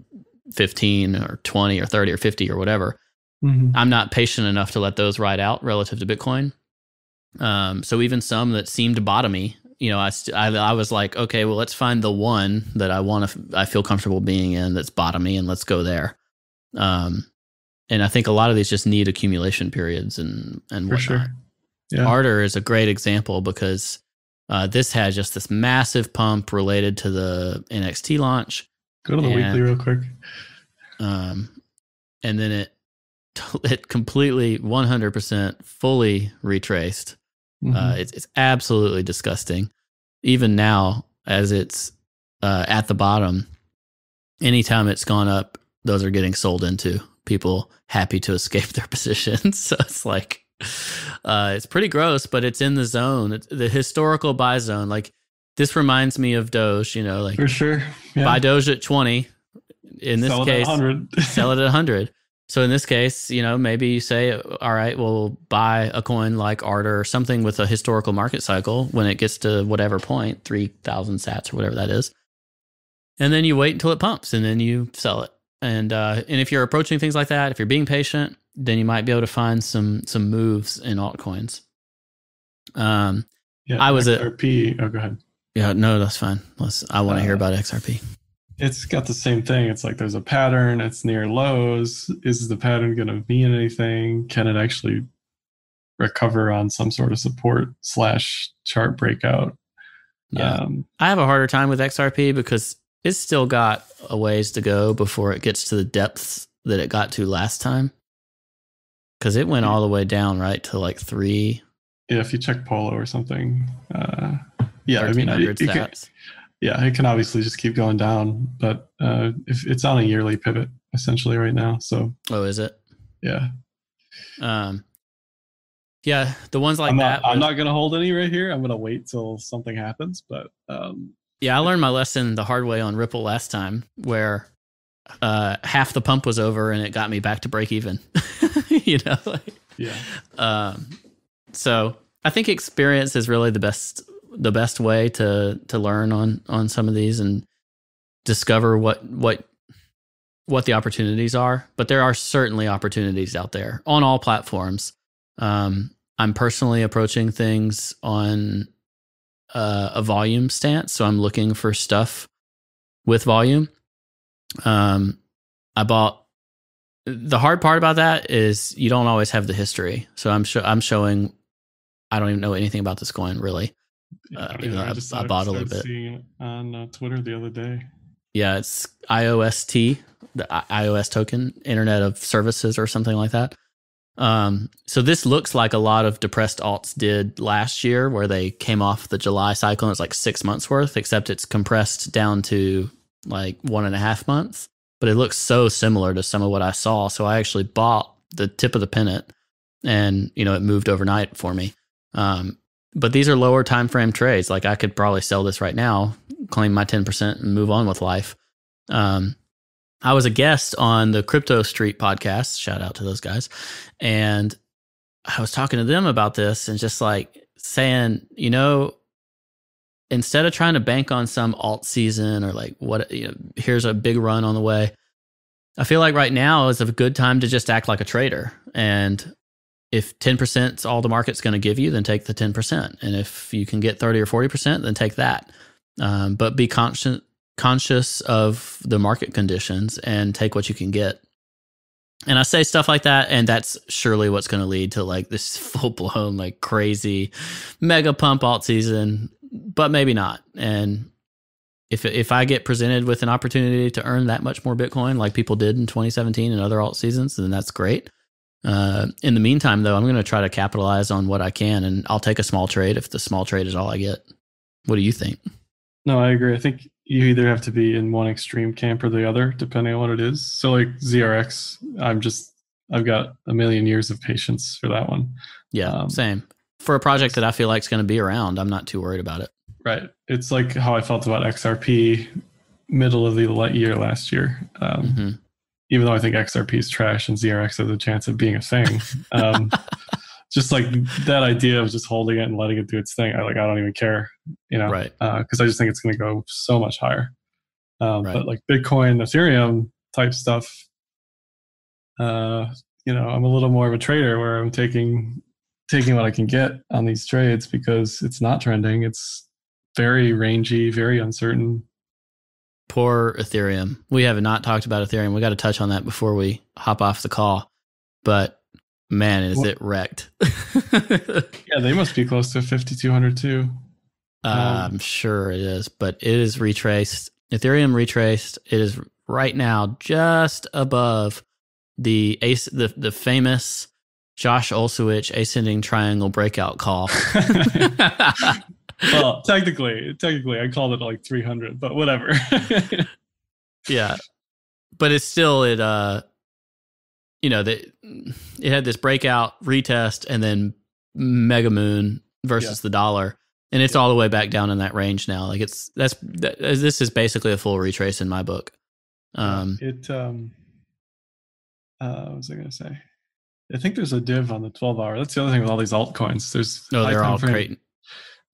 15 or 20 or 30 or 50 or whatever. I'm not patient enough to let those ride out relative to Bitcoin. So even some that seemed bottomy, I was like, okay, well, let's find the one that I feel comfortable being in that's bottomy, and let's go there. And I think a lot of these just need accumulation periods and whatnot. For sure. Yeah. Ardor is a great example because this had just this massive pump related to the NXT launch. Go to the weekly real quick. And then it completely 100% fully retraced. It's absolutely disgusting. Even now, as it's at the bottom, anytime it's gone up, those are getting sold into. People happy to escape their positions. So it's like, it's pretty gross, but it's in the zone. It's the historical buy zone. Like, this reminds me of Doge, like, for sure. Yeah. Buy Doge at 20. In this case, sell it at 100. So in this case, maybe you say, all right, we'll buy a coin like Ardor or something with a historical market cycle when it gets to whatever point, 3,000 sats or whatever that is. And then you wait until it pumps and then you sell it. And if you're approaching things like that, if you're being patient, then you might be able to find some moves in altcoins. Yeah, I was XRP. Oh, go ahead. Yeah, no, that's fine. I want to hear about XRP. It's got the same thing. It's like there's a pattern. It's near lows. Is the pattern going to mean anything? Can it actually recover on some sort of support / chart breakout? Yeah. I have a harder time with XRP because it's still got a ways to go before it gets to the depths that it got to last time. Because it went all the way down, right, to like 3. Yeah, if you check Polo or something. Yeah, I mean, it can obviously just keep going down, but if it's on a yearly pivot essentially right now. So. Oh, is it? Yeah. Yeah, the ones like that. I'm not going to hold any right here. I'm going to wait till something happens, but. Yeah, I learned my lesson the hard way on Ripple last time, where half the pump was over and it got me back to break even. Yeah. So I think experience is really the best way to learn on some of these and discover what the opportunities are. But there are certainly opportunities out there on all platforms. I'm personally approaching things on a volume stance, so I'm looking for stuff with volume. I bought. The hard part about that is you don't always have the history. So I'm showing. I don't even know anything about this coin really. Even though I bought a little bit. Seeing it on Twitter the other day. Yeah, it's IOST, the iOS token, Internet of Services or something like that. So this looks like a lot of depressed alts did last year, where they came off the July cycle and it's like 6 months worth, except it's compressed down to like 1.5 months. But it looks so similar to some of what I saw. So I actually bought the tip of the pennant and, it moved overnight for me. But these are lower time frame trades. Like I could probably sell this right now, claim my 10% and move on with life. I was a guest on the Crypto Street podcast. Shout out to those guys. And I was talking to them about this and just like saying, instead of trying to bank on some alt season or like here's a big run on the way, I feel like right now is a good time to just act like a trader. And if 10% is all the market's going to give you, then take the 10%. And if you can get 30 or 40%, then take that. But be conscious of the market conditions and take what you can get. And I say stuff like that, and that's surely what's going to lead to like this full-blown, like crazy mega pump alt season, but maybe not. And if I get presented with an opportunity to earn that much more Bitcoin like people did in 2017 and other alt seasons, then that's great. In the meantime, though, I'm going to try to capitalize on what I can, and I'll take a small trade if the small trade is all I get. What do you think? No, I agree. I think you either have to be in one extreme camp or the other, depending on what it is. So like ZRX, I've got a million years of patience for that one. Yeah, same. For a project that I feel like is going to be around, I'm not too worried about it. Right. It's like how I felt about XRP middle of the year last year. Even though I think XRP is trash and ZRX has a chance of being a thing. Just like that idea of just holding it and letting it do its thing. I don't even care, Right. Because I just think it's going to go so much higher. Right. But like Bitcoin, Ethereum type stuff, I'm a little more of a trader where I'm taking what I can get on these trades because it's not trending. It's very rangy, very uncertain. Poor Ethereum. We have not talked about Ethereum. We got to touch on that before we hop off the call. But man, is it wrecked. Yeah, they must be close to 5,200 too. I'm sure it is, but it is retraced. Ethereum retraced. It is right now just above the famous Josh Olszewicz ascending triangle breakout call. Well, technically, I called it like 300, but whatever. Yeah, but it's still it had this breakout retest and then mega moon versus the dollar, and it's all the way back down in that range now. Like this is basically a full retrace in my book. What was I going to say? I think there's a div on the 12-hour. That's the other thing with all these altcoins. There's they're all great.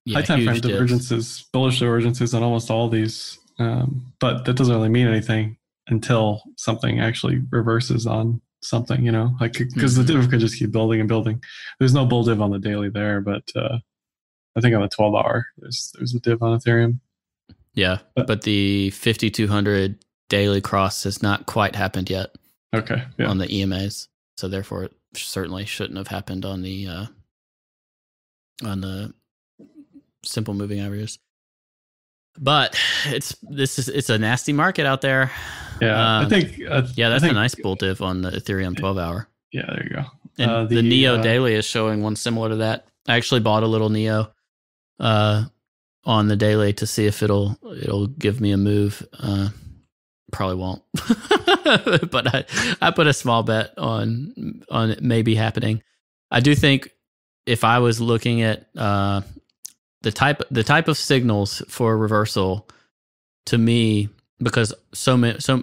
High time frame divergences, bullish divergences on almost all these, but that doesn't really mean anything until something actually reverses on something, like because the div could just keep building and building. There's no bull div on the daily there, but I think on the 12-hour there's a div on Ethereum. Yeah, but the 5,200 daily cross has not quite happened yet. Okay, on the EMAs, so therefore it certainly shouldn't have happened on the simple moving averages. But it's a nasty market out there. Yeah, I think. That's a nice bull div on the Ethereum 12-hour. Yeah, there you go. And the Neo daily is showing one similar to that. I actually bought a little Neo on the daily to see if it'll give me a move. Probably won't, but I put a small bet on it maybe happening. I do think if I was looking at the type of signals for reversal, to me, because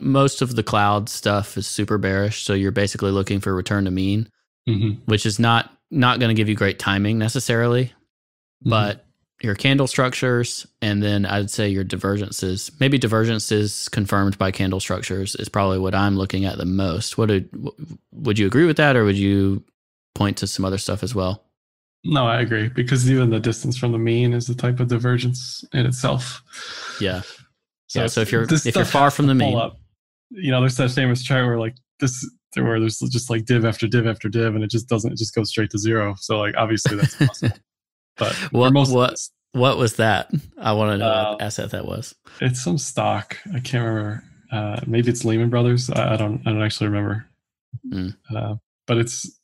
most of the cloud stuff is super bearish, so you're basically looking for return to mean, which is not going to give you great timing necessarily, but your candle structures, and then I'd say your divergences. Maybe divergences confirmed by candle structures is probably what I'm looking at the most. Would you agree with that, or would you point to some other stuff as well? No, I agree, because even the distance from the mean is the type of divergence in itself. Yeah. So if you're far from the mean, there's that famous chart where where there's just like div after div after div, and it just goes straight to zero. So like obviously that's impossible. But what was that? I want to know what asset that was. It's some stock. I can't remember. Maybe it's Lehman Brothers. I don't actually remember. But it's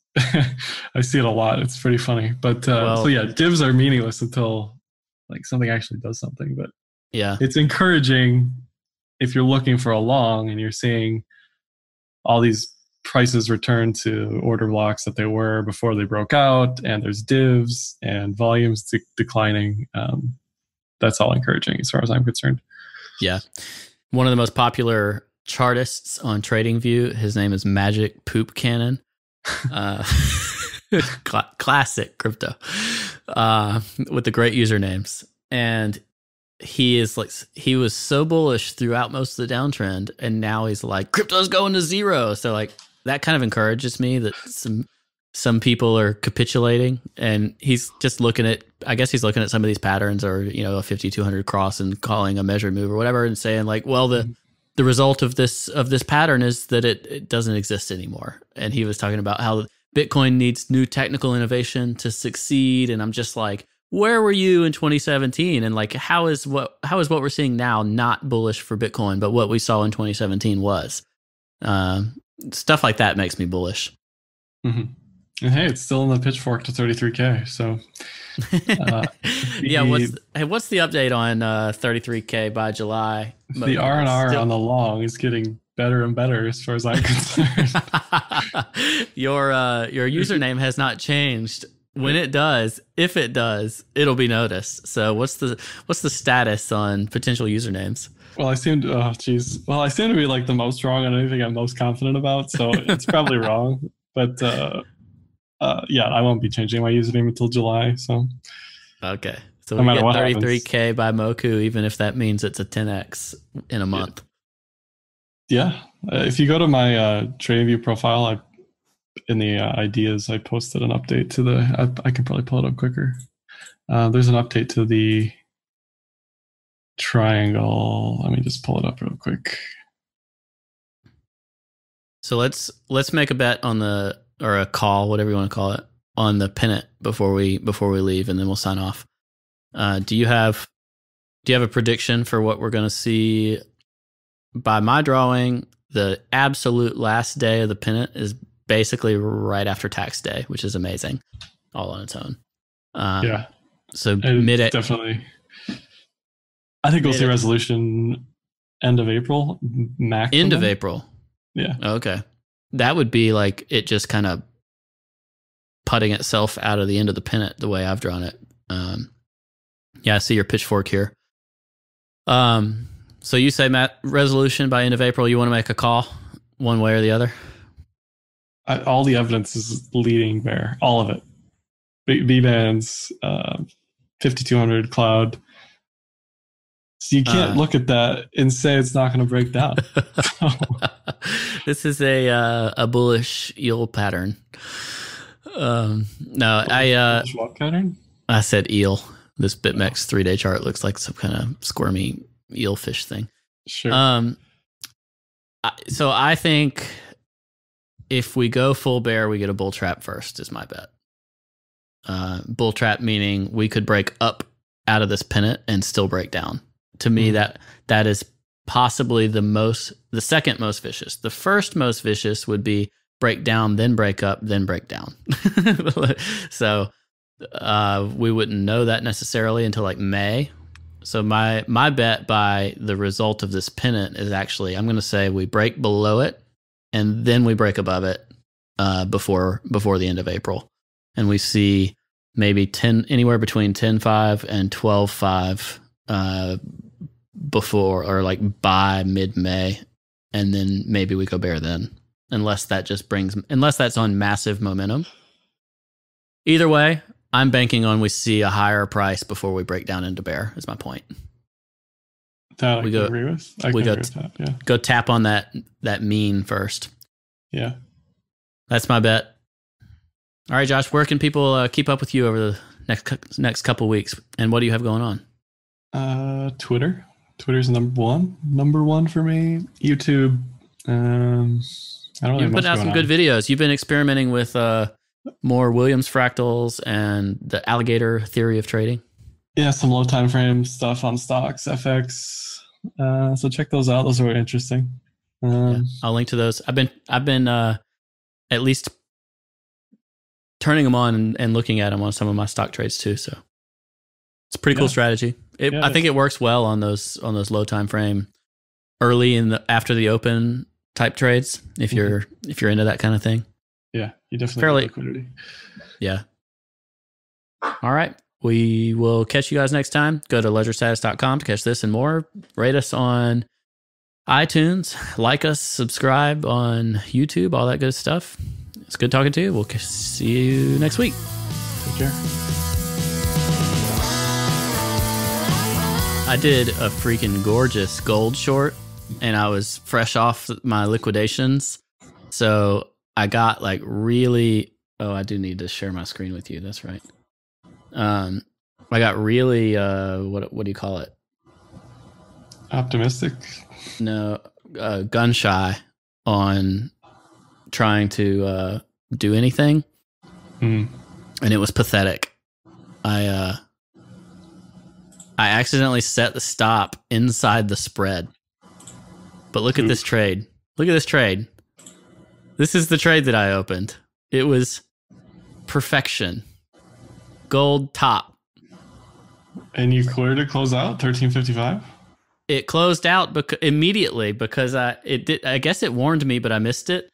I see it a lot. It's pretty funny. But divs are meaningless until like something actually does something. But yeah, it's encouraging if you're looking for a long and you're seeing all these prices return to order blocks that they were before they broke out, and there's divs and volumes declining. That's all encouraging as far as I'm concerned. Yeah. One of the most popular chartists on TradingView, his name is Magic Poop Cannon. Classic crypto with the great usernames. And he was so bullish throughout most of the downtrend, and now he's like, crypto's going to zero. So like that kind of encourages me that some people are capitulating, and he's just looking at some of these patterns, or a 5,200 cross and calling a measured move or whatever, and saying like, well, the result of this pattern is that it doesn't exist anymore. And he was talking about how Bitcoin needs new technical innovation to succeed, and I'm just like, where were you in 2017? And like, how is what we're seeing now not bullish for Bitcoin, but what we saw in 2017 was? Stuff like that makes me bullish. And hey, it's still in the pitchfork to 33K. So what's the update on 33K by July? The R&R on the long is getting better and better as far as I'm concerned. Your username has not changed. When it does, if it does, it'll be noticed. So what's the status on potential usernames? Well, I seem to be like the most wrong on anything I'm most confident about. So it's probably wrong, but I won't be changing my username until July. So okay, so we get 33K by Moku, even if that means it's a 10x in a month. Yeah. If you go to my TradingView profile, in the ideas, I posted an update to I can probably pull it up quicker. There's an update to the triangle. Let me just pull it up real quick. So let's make a bet on or a call, whatever you want to call it, on the pennant before we leave, and then we'll sign off. Do you have a prediction for what we're going to see? By my drawing, the absolute last day of the pennant is basically right after tax day, which is amazing, all on its own. Yeah. So definitely. I think we'll see resolution end of April, maximum. End of April. Yeah. Okay. That would be like it just kind of putting itself out of the end of the pennant the way I've drawn it. Yeah, I see your pitchfork here. So you say, Matt, resolution by end of April. You want to make a call one way or the other? All the evidence is leading bear. All of it. B-bands, 5200 cloud. So you can't look at that and say it's not going to break down. This is a bullish eel pattern. No, bullish what pattern? I said eel. This BitMEX 3-day chart looks like some kind of squirmy eel fish thing. Sure. So I think if we go full bear, we get a bull trap first, is my bet. Bull trap meaning we could break up out of this pennant and still break down. To me, that is possibly the second most vicious. The first most vicious would be break down, then break up, then break down. So we wouldn't know that necessarily until like May. So my bet by the result of this pennant is actually, I'm going to say we break below it and then we break above it before the end of April. And we see maybe anywhere between 10.5 and 12.5 before or like by mid-May, and then maybe we go bear then, unless that's on massive momentum. Either way, I'm banking on we see a higher price before we break down into bear, is my point. That I can agree with. I can agree with that, yeah. Go tap on that mean first. Yeah. That's my bet. All right, Josh, where can people keep up with you over the next couple weeks? And what do you have going on? Twitter. Twitter's number one for me. YouTube. I don't really. You've put out some good videos. You've been experimenting with more Williams fractals and the alligator theory of trading. Yeah, some low time frame stuff on stocks, FX. So check those out. Those are really interesting. I'll link to those. I've been at least turning them on and looking at them on some of my stock trades too. So it's a pretty cool strategy. I think it works well on those low time frame, early after the open type trades. If you're into that kind of thing. Yeah, you definitely have liquidity. Yeah. All right. We will catch you guys next time. Go to ledgerstatus.com to catch this and more. Rate us on iTunes. Like us, subscribe on YouTube, all that good stuff. It's good talking to you. We'll see you next week. Take care. I did a freaking gorgeous gold short, and I was fresh off my liquidations. So I got like really... Oh, I do need to share my screen with you. That's right. I got really... what do you call it? Optimistic? No, gun shy on trying to do anything. And it was pathetic. I accidentally set the stop inside the spread. But look at this trade. Look at this trade. This is the trade that I opened. It was perfection. Gold top. And you cleared it, close out, 1355? It closed out immediately because I guess it warned me, but I missed it.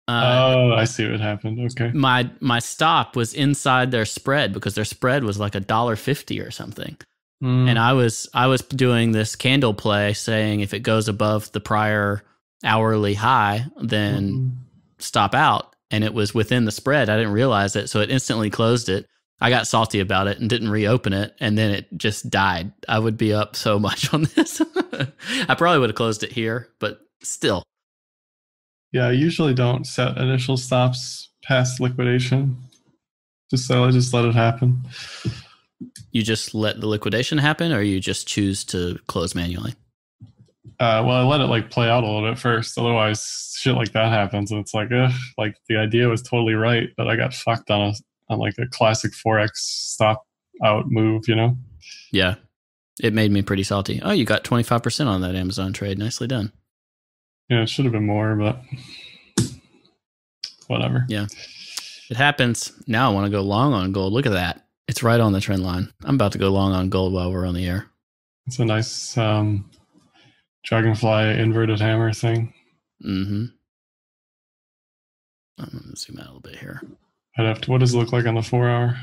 I see what happened. Okay. My stop was inside their spread because their spread was like $1.50 or something. And I was doing this candle play saying if it goes above the prior hourly high, then stop out. And it was within the spread. I didn't realize it. So it instantly closed it. I got salty about it and didn't reopen it. And then it just died. I would be up so much on this. I probably would have closed it here, but Still. Yeah, I usually don't set initial stops past liquidation. I just let it happen. You just let the liquidation happen, or you just choose to close manually? Well, I let it like play out a little bit first. Otherwise, shit like that happens, and it's like, like the idea was totally right, but I got fucked on like a classic forex stop out move, you know? Yeah, it made me pretty salty. Oh, you got 25% on that Amazon trade. Nicely done. Yeah, it should have been more, but whatever. Yeah, it happens. Now I want to go long on gold. Look at that. It's right on the trend line. I'm about to go long on gold while we're on the air. It's a nice dragonfly inverted hammer thing. Mm-hmm. I'm going to zoom out a little bit here. I'd have to, what does it look like on the 4 hour?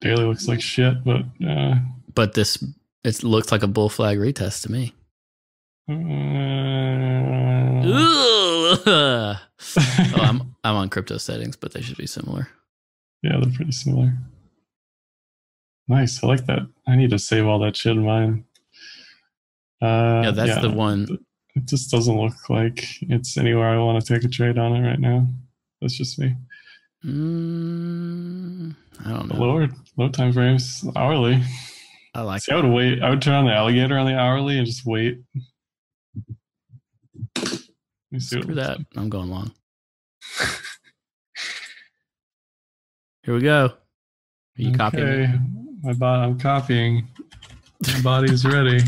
Daily looks like shit, but it looks like a bull flag retest to me. I'm on crypto settings, but they should be similar. Yeah, they're pretty similar. Nice, I like that. I need to save all that shit in mine. Yeah, that's the one. It just doesn't look like it's anywhere I want to take a trade on it right now. That's just me. I don't know. Low time frames, hourly. I like. See, I would wait. I would turn on the alligator on the hourly and just wait. Let me see. Screw that. Like. I'm going long. Here we go. Are you copying? I'm copying. My body's ready.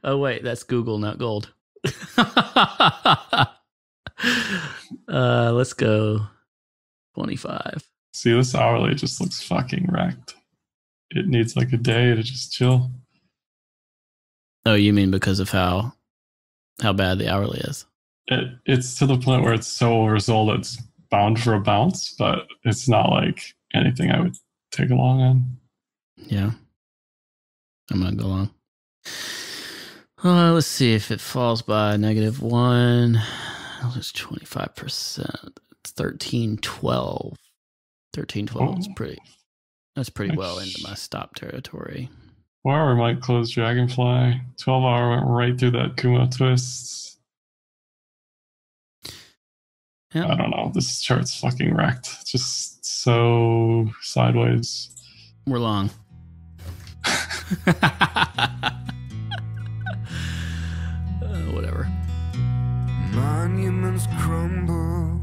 Oh wait, that's Google, not gold. Let's go 25. See, this hourly just looks fucking wrecked. It needs like a day to just chill. Oh, you mean because of how bad the hourly is? It's to the point where it's so oversold it's bound for a bounce, but it's not like anything I would take a long on. Yeah. I'm gonna go long. Let's see if it falls by -1. I'll lose 25%. It's 13.12. 13.12 is pretty. That's pretty well into my stop territory. 4 hour might close Dragonfly. 12 hour went right through that Kumo twist. Yep. I don't know. This chart's fucking wrecked. It's just so sideways. We're long. Whatever. Monuments crumble